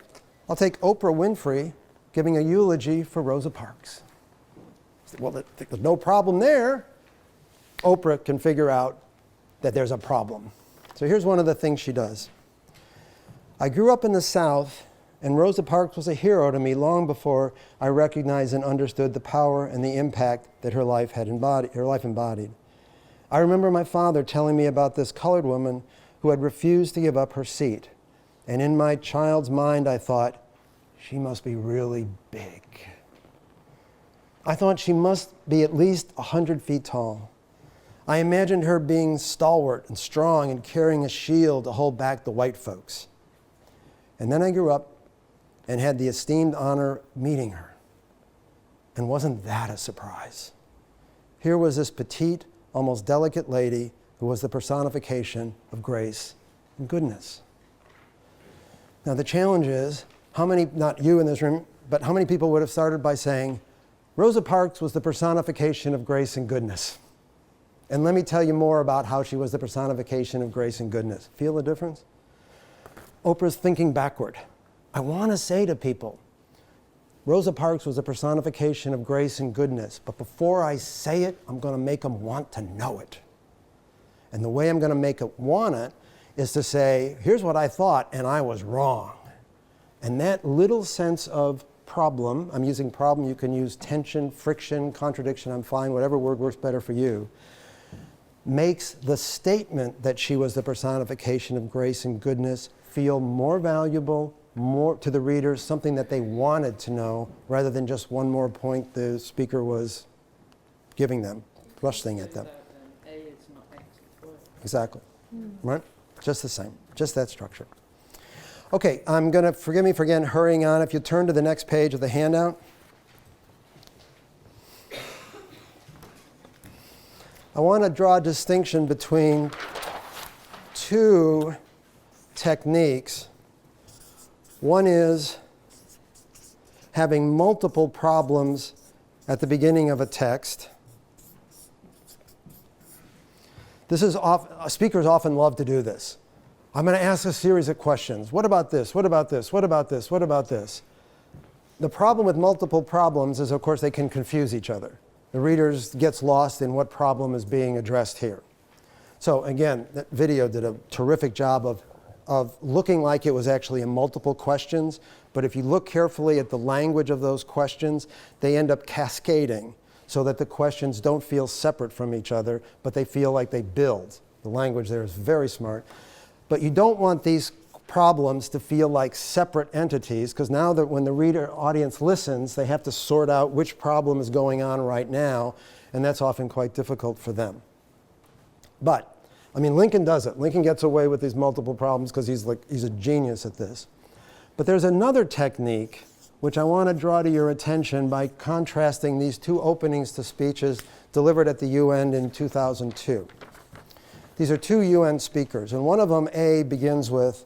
I'll take Oprah Winfrey giving a eulogy for Rosa Parks. Well, there's no problem there. Oprah can figure out that there's a problem. So here's one of the things she does. I grew up in the South, and Rosa Parks was a hero to me long before I recognized and understood the power and the impact that her life embodied. I remember my father telling me about this colored woman who had refused to give up her seat. And in my child's mind, I thought, she must be really big. I thought she must be at least 100 feet tall. I imagined her being stalwart and strong and carrying a shield to hold back the white folks. And then I grew up and had the esteemed honor of meeting her. And wasn't that a surprise? Here was this petite, almost delicate lady who was the personification of grace and goodness. Now the challenge is, how many, not you in this room, but how many people would have started by saying, Rosa Parks was the personification of grace and goodness. And let me tell you more about how she was the personification of grace and goodness. Feel the difference? Oprah's thinking backward. I want to say to people, Rosa Parks was a personification of grace and goodness, but before I say it, I'm going to make them want to know it. And the way I'm going to make it want it is to say, here's what I thought, and I was wrong. And that little sense of problem, I'm using problem, you can use tension, friction, contradiction, I'm fine, whatever word works better for you, makes the statement that she was the personification of grace and goodness feel more valuable, more to the readers, something that they wanted to know, rather than just one more point the speaker was giving them, thrusting at them. A is not X, it's Y. Exactly. Right? Just the same, just that structure. Okay, I'm going to, forgive me for again hurrying on. If you turn to the next page of the handout. I want to draw a distinction between two techniques. One is having multiple problems at the beginning of a text. Speakers often love to do this. I'm going to ask a series of questions. What about this? What about this? What about this? What about this? The problem with multiple problems is, of course, they can confuse each other. The reader gets lost in what problem is being addressed here. So again, that video did a terrific job of looking like it was actually in multiple questions, but if you look carefully at the language of those questions, they end up cascading so that the questions don't feel separate from each other, but they feel like they build. The language there is very smart. But you don't want these problems to feel like separate entities, because now that when the audience listens, they have to sort out which problem is going on right now, and that's often quite difficult for them. But, I mean, Lincoln does it. Lincoln gets away with these multiple problems because he's a genius at this. But there's another technique which I want to draw to your attention by contrasting these two openings to speeches delivered at the UN in 2002. These are two UN speakers, and one of them, A, begins with,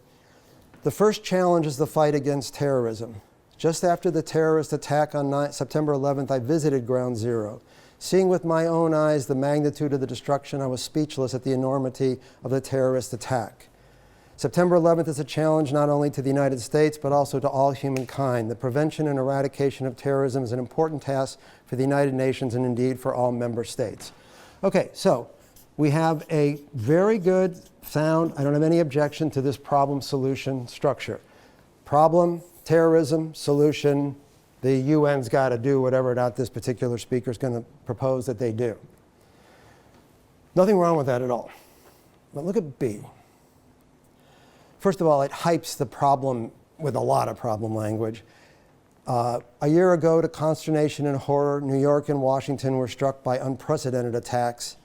"The first challenge is the fight against terrorism. Just after the terrorist attack on September 11th, I visited Ground Zero. Seeing with my own eyes the magnitude of the destruction, I was speechless at the enormity of the terrorist attack. September 11th is a challenge not only to the United States, but also to all humankind. The prevention and eradication of terrorism is an important task for the United Nations and indeed for all member states." Okay, so we have a very good, sound, I don't have any objection to this problem-solution structure. Problem, terrorism, solution, the UN's got to do whatever this particular speaker is going to propose that they do. Nothing wrong with that at all. But look at B. First of all, it hypes the problem with a lot of problem language. A year ago, to consternation and horror, New York and Washington were struck by unprecedented attacks.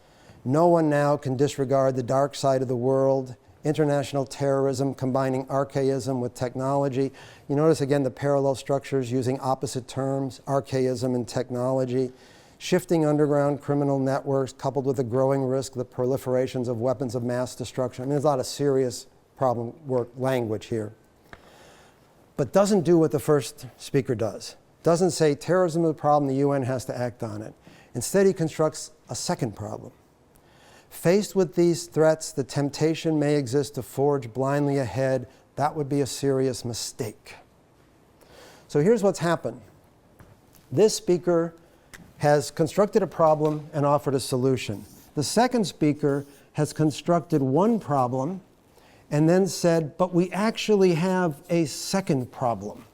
No one now can disregard the dark side of the world, international terrorism combining archaism with technology. You notice again the parallel structures using opposite terms, archaism and technology. Shifting underground criminal networks coupled with the growing risk of the proliferations of weapons of mass destruction. I mean, there's a lot of serious problem language here. But doesn't do what the first speaker does. Doesn't say terrorism is a problem, the UN has to act on it. Instead, he constructs a second problem. Faced with these threats, the temptation may exist to forge blindly ahead. That would be a serious mistake. So here's what's happened. This speaker has constructed a problem and offered a solution. The second speaker has constructed one problem and then said, but we actually have a second problem.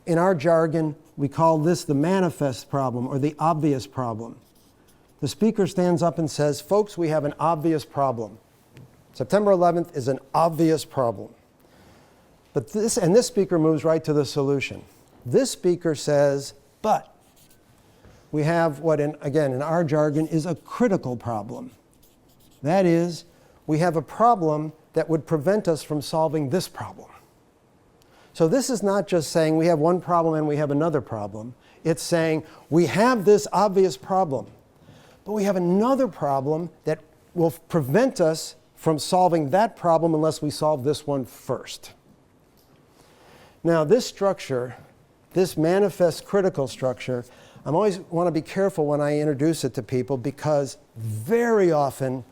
In our jargon, we call this the manifest problem or the obvious problem. The speaker stands up and says, folks, we have an obvious problem. September 11th is an obvious problem. But this speaker moves right to the solution. This speaker says, but we have what, in our jargon, is a critical problem. That is, we have a problem that would prevent us from solving this problem. So this is not just saying we have one problem and we have another problem. It's saying we have this obvious problem, but we have another problem that will prevent us from solving that problem unless we solve this one first. Now, this structure, this manifest critical structure, I always want to be careful when I introduce it to people because very often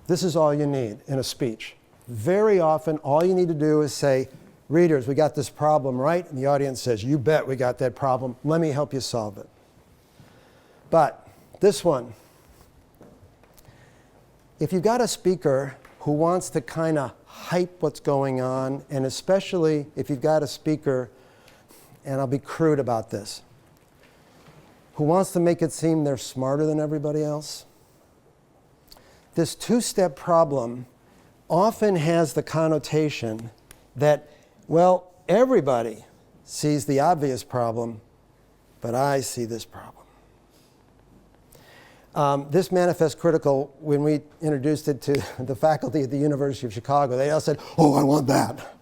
this is all you need in a speech. Very often all you need to do is say, readers, we got this problem, right? And the audience says, you bet we got that problem. Let me help you solve it. But this one, if you've got a speaker who wants to kind of hype what's going on, and especially if you've got a speaker, and I'll be crude about this, who wants to make it seem they're smarter than everybody else, this two-step problem often has the connotation that, well, everybody sees the obvious problem, but I see this problem. This manifest critical, when we introduced it to the faculty at the University of Chicago, they all said, oh, I want that.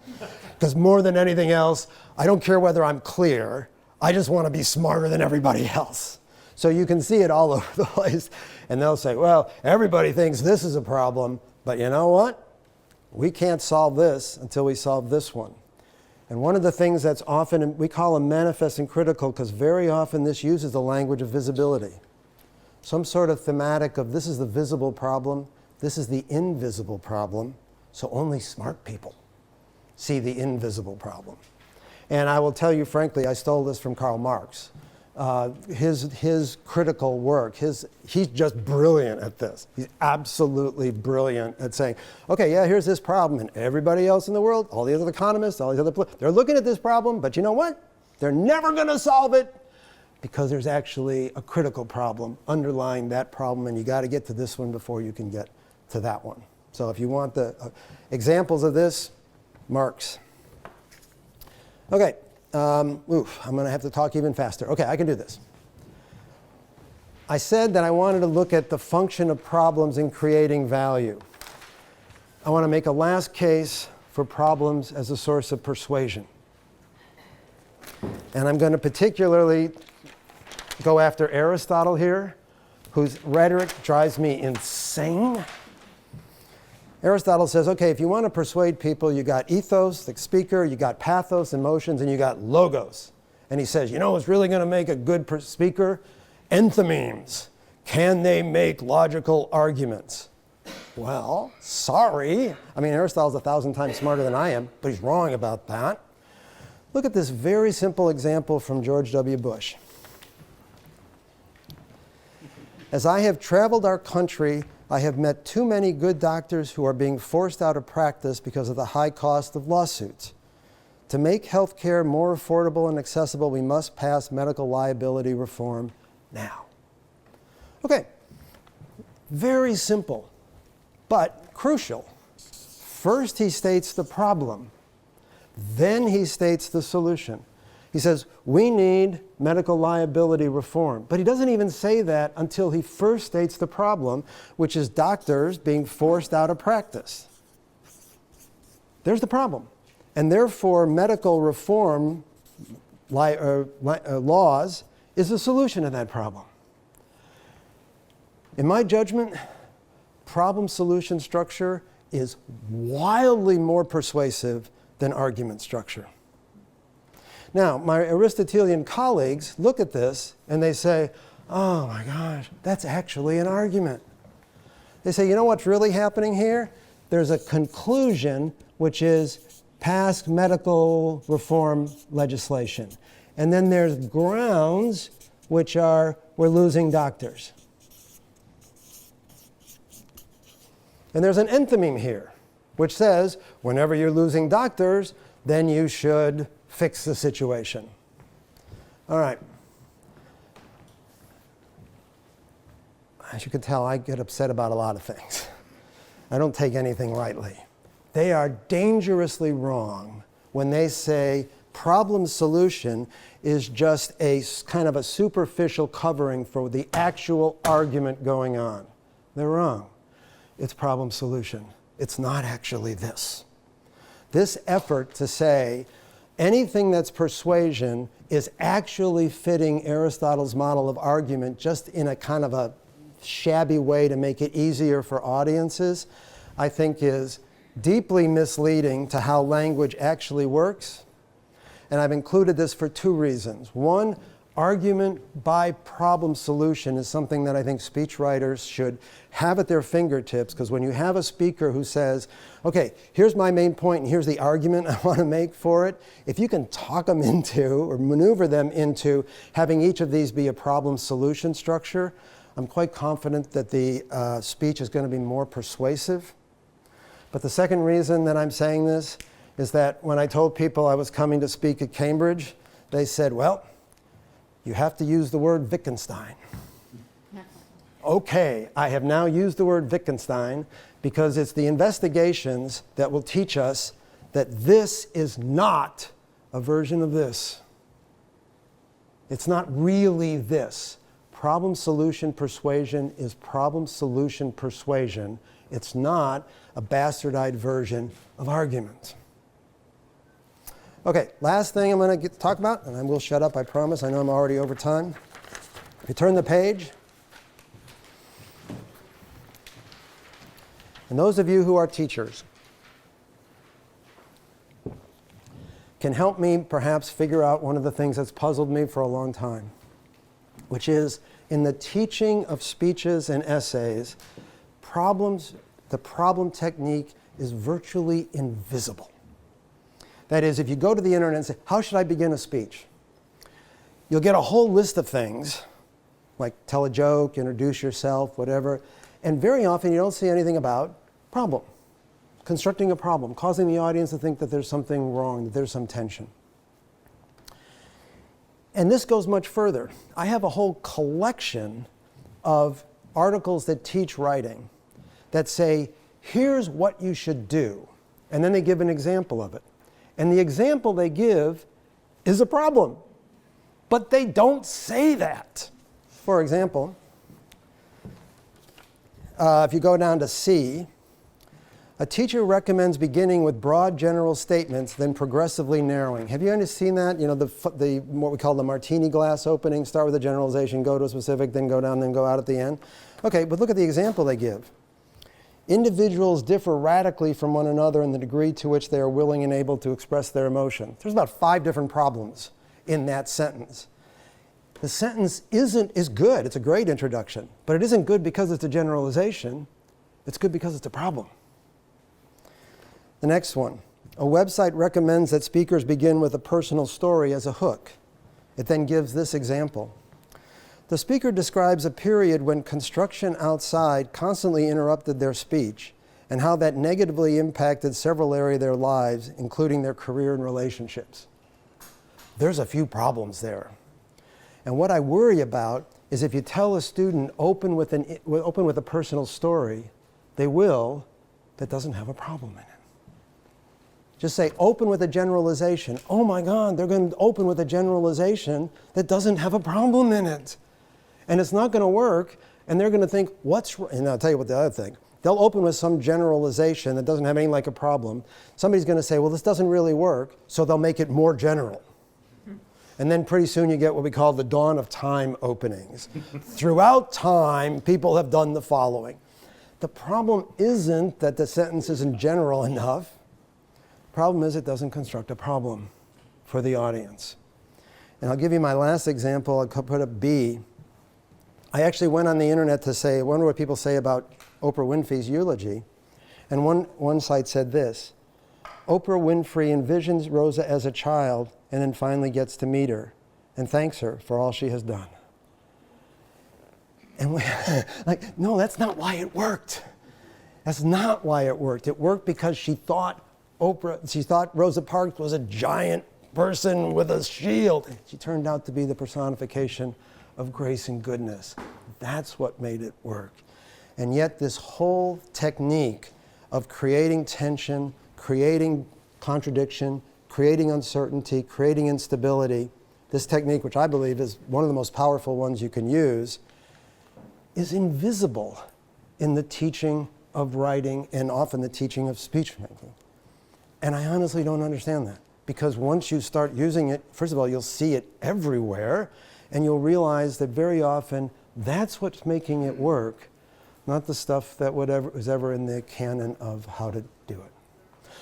Because more than anything else, I don't care whether I'm clear, I just want to be smarter than everybody else. So you can see it all over the place. And they'll say, well, everybody thinks this is a problem, but you know what? We can't solve this until we solve this one. And one of the things that's often, we call them manifest and critical, because very often this uses the language of visibility. Some sort of thematic of this is the visible problem, this is the invisible problem, so only smart people see the invisible problem. And I will tell you frankly, I stole this from Karl Marx. His critical work, he's just brilliant at this. He's absolutely brilliant at saying, okay, yeah, here's this problem, and everybody else in the world, all the other economists, all these other, they're looking at this problem, but you know what? They're never going to solve it because there's actually a critical problem underlying that problem, and you got to get to this one before you can get to that one. So if you want the examples of this, Marx. Okay. I'm going to have to talk even faster. Okay, I can do this. I said that I wanted to look at the function of problems in creating value. I want to make a last case for problems as a source of persuasion. And I'm going to particularly go after Aristotle here, whose rhetoric drives me insane. Aristotle says, okay, if you want to persuade people, you got ethos, the speaker, you got pathos, emotions, and you got logos. And he says, you know what's really going to make a good speaker? Enthymemes. Can they make logical arguments? Well, sorry. I mean, Aristotle's 1,000 times smarter than I am, but he's wrong about that. Look at this very simple example from George W. Bush. As I have traveled our country, I have met too many good doctors who are being forced out of practice because of the high cost of lawsuits. To make health care more affordable and accessible, we must pass medical liability reform now. Okay, very simple, but crucial. First, he states the problem. Then he states the solution. He says, we need medical liability reform. But he doesn't even say that until he first states the problem, which is doctors being forced out of practice. There's the problem. And therefore, medical reform laws is the solution to that problem. In my judgment, problem-solution structure is wildly more persuasive than argument structure. Now, my Aristotelian colleagues look at this and they say, oh my gosh, that's actually an argument. They say, you know what's really happening here? There's a conclusion, which is pass medical reform legislation. And then there's grounds, which are we're losing doctors. And there's an enthymeme here, which says whenever you're losing doctors, then you should fix the situation. All right. As you can tell, I get upset about a lot of things. I don't take anything lightly. They are dangerously wrong when they say problem solution is just a kind of a superficial covering for the actual argument going on. They're wrong. It's problem solution. It's not actually this. This effort to say anything that's persuasion is actually fitting Aristotle's model of argument just in a kind of a shabby way to make it easier for audiences, I think is deeply misleading to how language actually works. And I've included this for two reasons. One, argument by problem solution is something that I think speechwriters should have at their fingertips, because when you have a speaker who says, okay, here's my main point and here's the argument I want to make for it, if you can talk them into or maneuver them into having each of these be a problem solution structure, I'm quite confident that the speech is going to be more persuasive. But the second reason that I'm saying this is that when I told people I was coming to speak at Cambridge, they said, well, you have to use the word Wittgenstein. Okay, I have now used the word Wittgenstein because it's the investigations that will teach us that this is not a version of this. It's not really this. Problem solution persuasion is problem solution persuasion. It's not a bastardized version of argument. Okay, last thing I'm going to talk about, and I will shut up, I promise. I know I'm already over time. If you turn the page, and those of you who are teachers, can help me perhaps figure out one of the things that's puzzled me for a long time, which is in the teaching of speeches and essays, the problem technique is virtually invisible. That is, if you go to the internet and say, how should I begin a speech? You'll get a whole list of things, like tell a joke, introduce yourself, whatever, and very often you don't see anything about problem, constructing a problem, causing the audience to think that there's something wrong, that there's some tension. And this goes much further. I have a whole collection of articles that teach writing that say, here's what you should do. And then they give an example of it. And the example they give is a problem. But they don't say that. For example, if you go down to C, a teacher recommends beginning with broad general statements, then progressively narrowing. Have you ever seen that? You know, what we call the martini glass opening, start with a generalization, go to a specific, then go down, then go out at the end. Okay, but look at the example they give. Individuals differ radically from one another in the degree to which they are willing and able to express their emotion. There's about 5 different problems in that sentence. The sentence is good, it's a great introduction, but it isn't good because it's a generalization, it's good because it's a problem. The next one, a website recommends that speakers begin with a personal story as a hook. It then gives this example. The speaker describes a period when construction outside constantly interrupted their speech and how that negatively impacted several areas of their lives, including their career and relationships. There's a few problems there. And what I worry about is if you tell a student open with a personal story, they will, that doesn't have a problem in it. Just say open with a generalization. Oh my God, they're going to open with a generalization that doesn't have a problem in it. And it's not going to work, and they're going to think, what's wrong? And I'll tell you what the other thing. They'll open with some generalization that doesn't have anything like a problem. Somebody's going to say, well, this doesn't really work, so they'll make it more general. And then pretty soon you get what we call the dawn of time openings. Throughout time, people have done the following. The problem isn't that the sentence isn't general enough. The problem is it doesn't construct a problem for the audience. And I'll give you my last example. I'll put up B. I actually went on the internet to say, I wonder what people say about Oprah Winfrey's eulogy. And one site said this: Oprah Winfrey envisions Rosa as a child and then finally gets to meet her and thanks her for all she has done. And we, no, that's not why it worked. That's not why it worked. It worked because she thought Rosa Parks was a giant person with a shield. She turned out to be the personification of grace and goodness. That's what made it work. And yet this whole technique of creating tension, creating contradiction, creating uncertainty, creating instability, this technique, which I believe is one of the most powerful ones you can use, is invisible in the teaching of writing and often the teaching of speech making. And I honestly don't understand that, because once you start using it, first of all, you'll see it everywhere, and you'll realize that very often that's what's making it work, not the stuff that was ever in the canon of how to do it.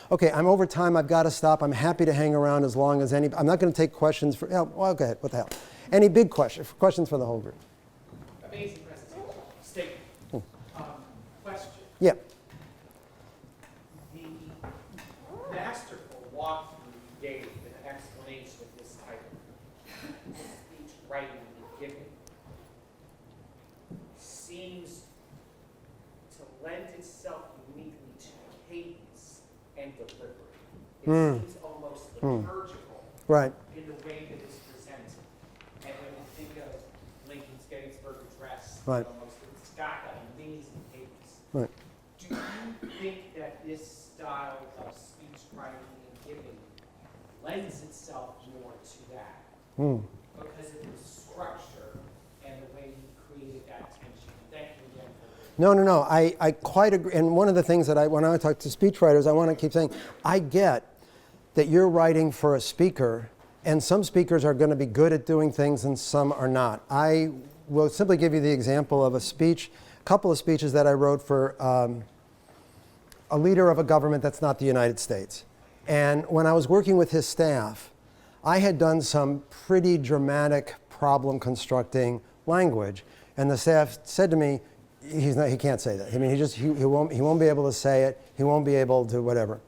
Okay, I'm over time. I've got to stop. I'm happy to hang around as long as any. I'm not going to take questions for. Well, go ahead. What the hell? Any big questions? Questions for the whole group? Amazing presentation. Statement. Question. Yeah. The masterful walkthrough you gave in an explanation of this type of speech writing and giving seems to lend itself uniquely to cadence and delivery. It seems almost liturgical Right. in the way that it's presented. And when we think of Lincoln's Gettysburg Address, Right. it's got that amazing cadence. Right. Do you think that this style of speech writing and giving lends itself more to that because of the structure and the way you created that tension? Thank you again for No. I quite agree. And one of the things that when I talk to speechwriters, I want to keep saying, I get that you're writing for a speaker, and some speakers are going to be good at doing things and some are not. I will simply give you the example of a couple of speeches that I wrote for a leader of a government that's not the United States. And when I was working with his staff, I had done some pretty dramatic problem constructing language. And the staff said to me, he can't say that. I mean, he won't be able to say it. He won't be able to whatever.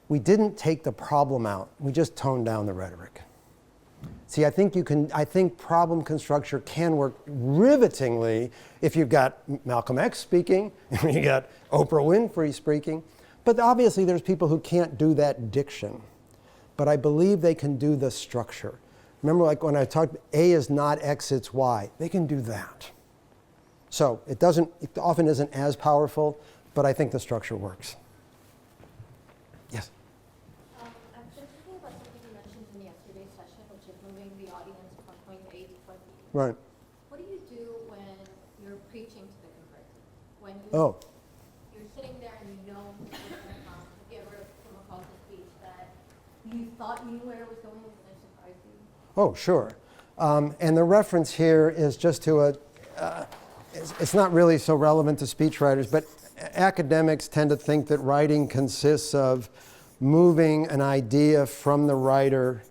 We didn't take the problem out. We just toned down the rhetoric. See, I think problem construction can work rivetingly if you've got Malcolm X speaking, you got Oprah Winfrey speaking. But obviously there's people who can't do that diction. But I believe they can do the structure. Remember, like when I talked, A is not X, it's Y. They can do that. So it often isn't as powerful, but I think the structure works. Yes? I'm just thinking about something you mentioned in yesterday's session, which is moving the audience from point A to point B. Right. What do you do when you're preaching to the converted? When you're sitting there and you know what's going to come, have you ever come across a speech that you thought you knew where it was going and then surprised you? Oh, sure. And the reference here is just to it's not really so relevant to speechwriters, but academics tend to think that writing consists of moving an idea from the writer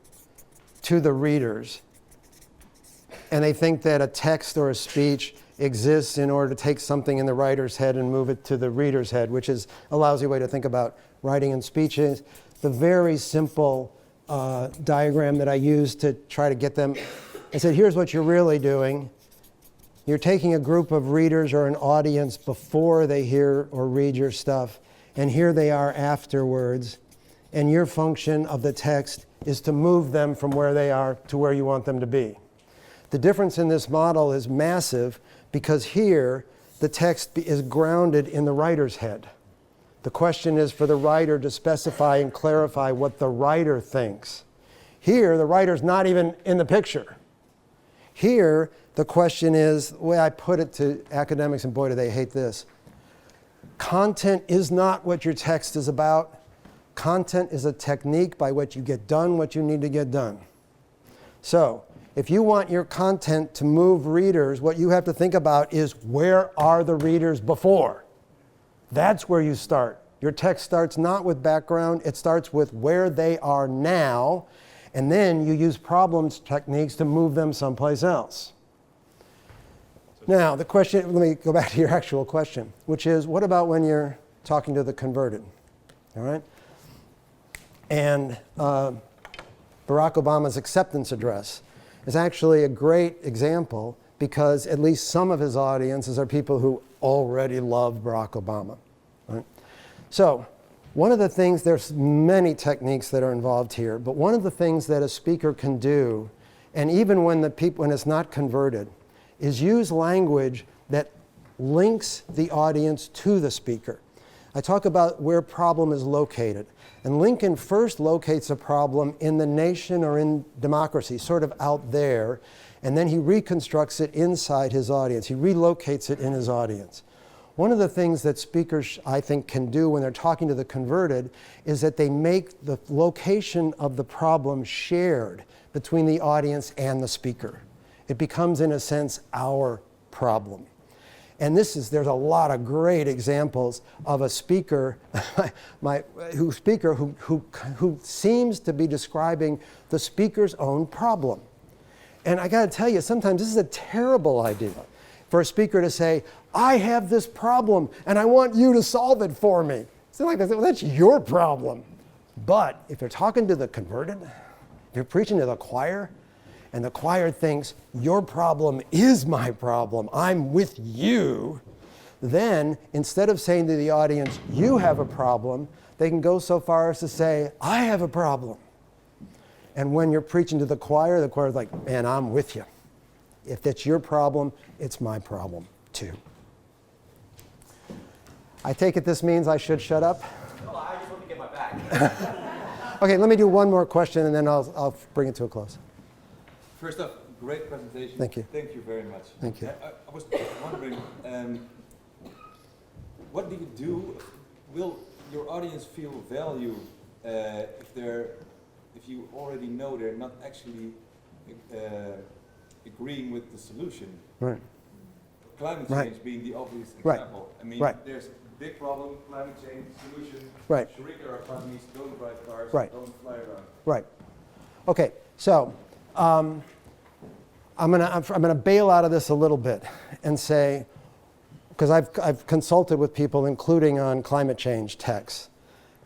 to the readers. And they think that a text or a speech exists in order to take something in the writer's head and move it to the reader's head, which is a lousy way to think about writing and speeches. The very simple diagram that I used to try to get them, I said, here's what you're really doing. You're taking a group of readers or an audience before they hear or read your stuff, and here they are afterwards. And your function of the text is to move them from where they are to where you want them to be. The difference in this model is massive because here the text is grounded in the writer's head. The question is for the writer to specify and clarify what the writer thinks. Here, the writer's not even in the picture. Here, the question is, the way I put it to academics, and boy, do they hate this. Content is not what your text is about. Content is a technique by which you get done what you need to get done. So, if you want your content to move readers, what you have to think about is where are the readers before? That's where you start. Your text starts not with background, it starts with where they are now, and then you use problems techniques to move them someplace else. Now, the question, let me go back to your actual question, which is, what about when you're talking to the converted? All right? And Barack Obama's acceptance address is actually a great example because at least some of his audiences are people who already love Barack Obama. Right? So, one of the things, there's many techniques that are involved here, but one of the things that a speaker can do, and even when it's not converted, is use language that links the audience to the speaker. I talk about where problem is located. And Lincoln first locates a problem in the nation or in democracy, sort of out there, and then he reconstructs it inside his audience. He relocates it in his audience. One of the things that speakers, I think, can do when they're talking to the converted is that they make the location of the problem shared between the audience and the speaker. It becomes, in a sense, our problem. And there's a lot of great examples of a speaker, who seems to be describing the speaker's own problem. And I got to tell you, sometimes this is a terrible idea for a speaker to say, I have this problem and I want you to solve it for me. It's like, well, that's your problem. But if you're talking to the converted, if you're preaching to the choir, and the choir thinks, your problem is my problem, I'm with you, then instead of saying to the audience, you have a problem, they can go so far as to say, I have a problem. And when you're preaching to the choir's like, man, I'm with you. If that's your problem, it's my problem too. I take it this means I should shut up? No, I just want to get my back. Okay, let me do one more question and then I'll bring it to a close. First off, great presentation. Thank you. Thank you very much. Thank you. I was wondering, what do you do? Will your audience feel value if you already know they're not actually agreeing with the solution? Right. Climate Right. change being the obvious Right. example. I mean, Right. there's big problem, climate change, solution. Right. Sharika economies, don't drive cars, Right. don't fly around. Right. Okay, so I'm gonna bail out of this a little bit and say, because I've consulted with people, including on climate change texts,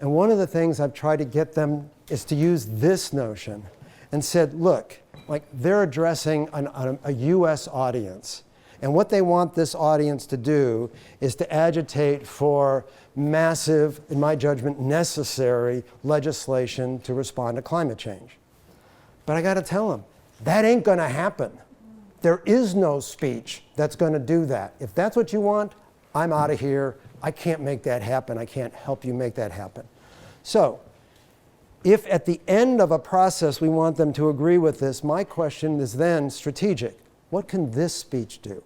and one of the things I've tried to get them is to use this notion and said, look, like they're addressing a U.S. audience, and what they want this audience to do is to agitate for massive, in my judgment, necessary legislation to respond to climate change. But I got to tell them, that ain't going to happen. There is no speech that's going to do that. If that's what you want, I'm out of here. I can't make that happen. I can't help you make that happen. So, if at the end of a process we want them to agree with this, my question is then strategic. What can this speech do?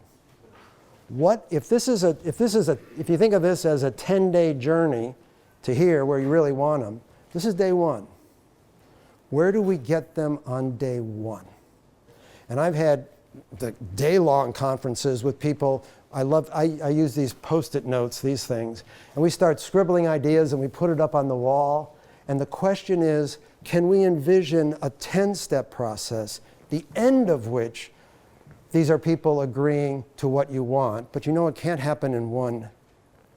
What if you think of this as a 10-day journey to here where you really want them, this is day one. Where do we get them on day one? And I've had the day-long conferences with people. I use these Post-it notes, these things, and we start scribbling ideas and we put it up on the wall. And the question is, can we envision a 10-step process, the end of which these are people agreeing to what you want, but you know it can't happen in one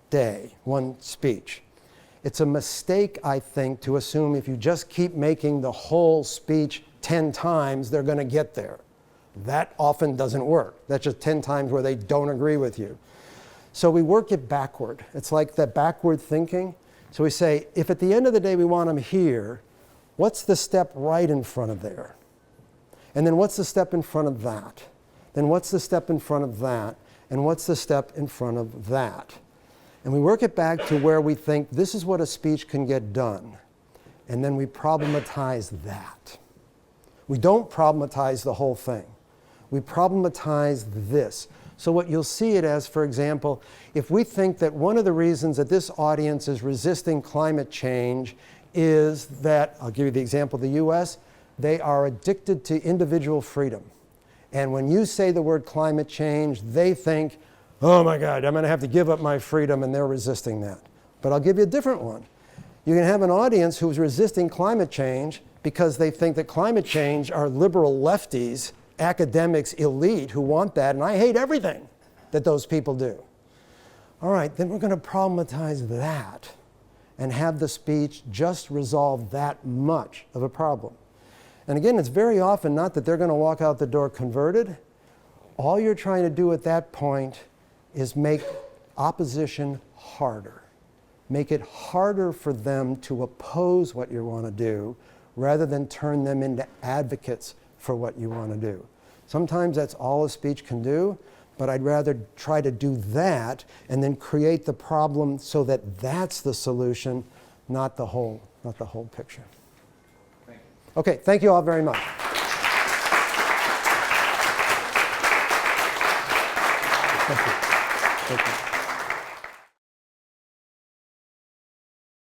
day, one speech. It's a mistake, I think, to assume if you just keep making the whole speech 10 times, they're going to get there. That often doesn't work. That's just 10 times where they don't agree with you. So we work it backward. It's like that backward thinking. So we say, if at the end of the day we want them here, what's the step right in front of there? And then what's the step in front of that? Then what's the step in front of that? And what's the step in front of that? And we work it back to where we think this is what a speech can get done. And then we problematize that. We don't problematize the whole thing. We problematize this. So what you'll see it as, for example, if we think that one of the reasons that this audience is resisting climate change is that, I'll give you the example of the US, they are addicted to individual freedom. And when you say the word climate change, they think, oh my God, I'm going to have to give up my freedom, and they're resisting that. But I'll give you a different one. You can have an audience who's resisting climate change because they think that climate change are liberal lefties, academics, elite who want that, and I hate everything that those people do. All right, then we're going to problematize that and have the speech just resolve that much of a problem. And again, it's very often not that they're going to walk out the door converted. All you're trying to do at that point is make opposition harder. Make it harder for them to oppose what you want to do rather than turn them into advocates for what you want to do. Sometimes that's all a speech can do, but I'd rather try to do that and then create the problem so that that's the solution, not the whole picture. Thank you. Okay, thank you all very much. Thank you. Thank you.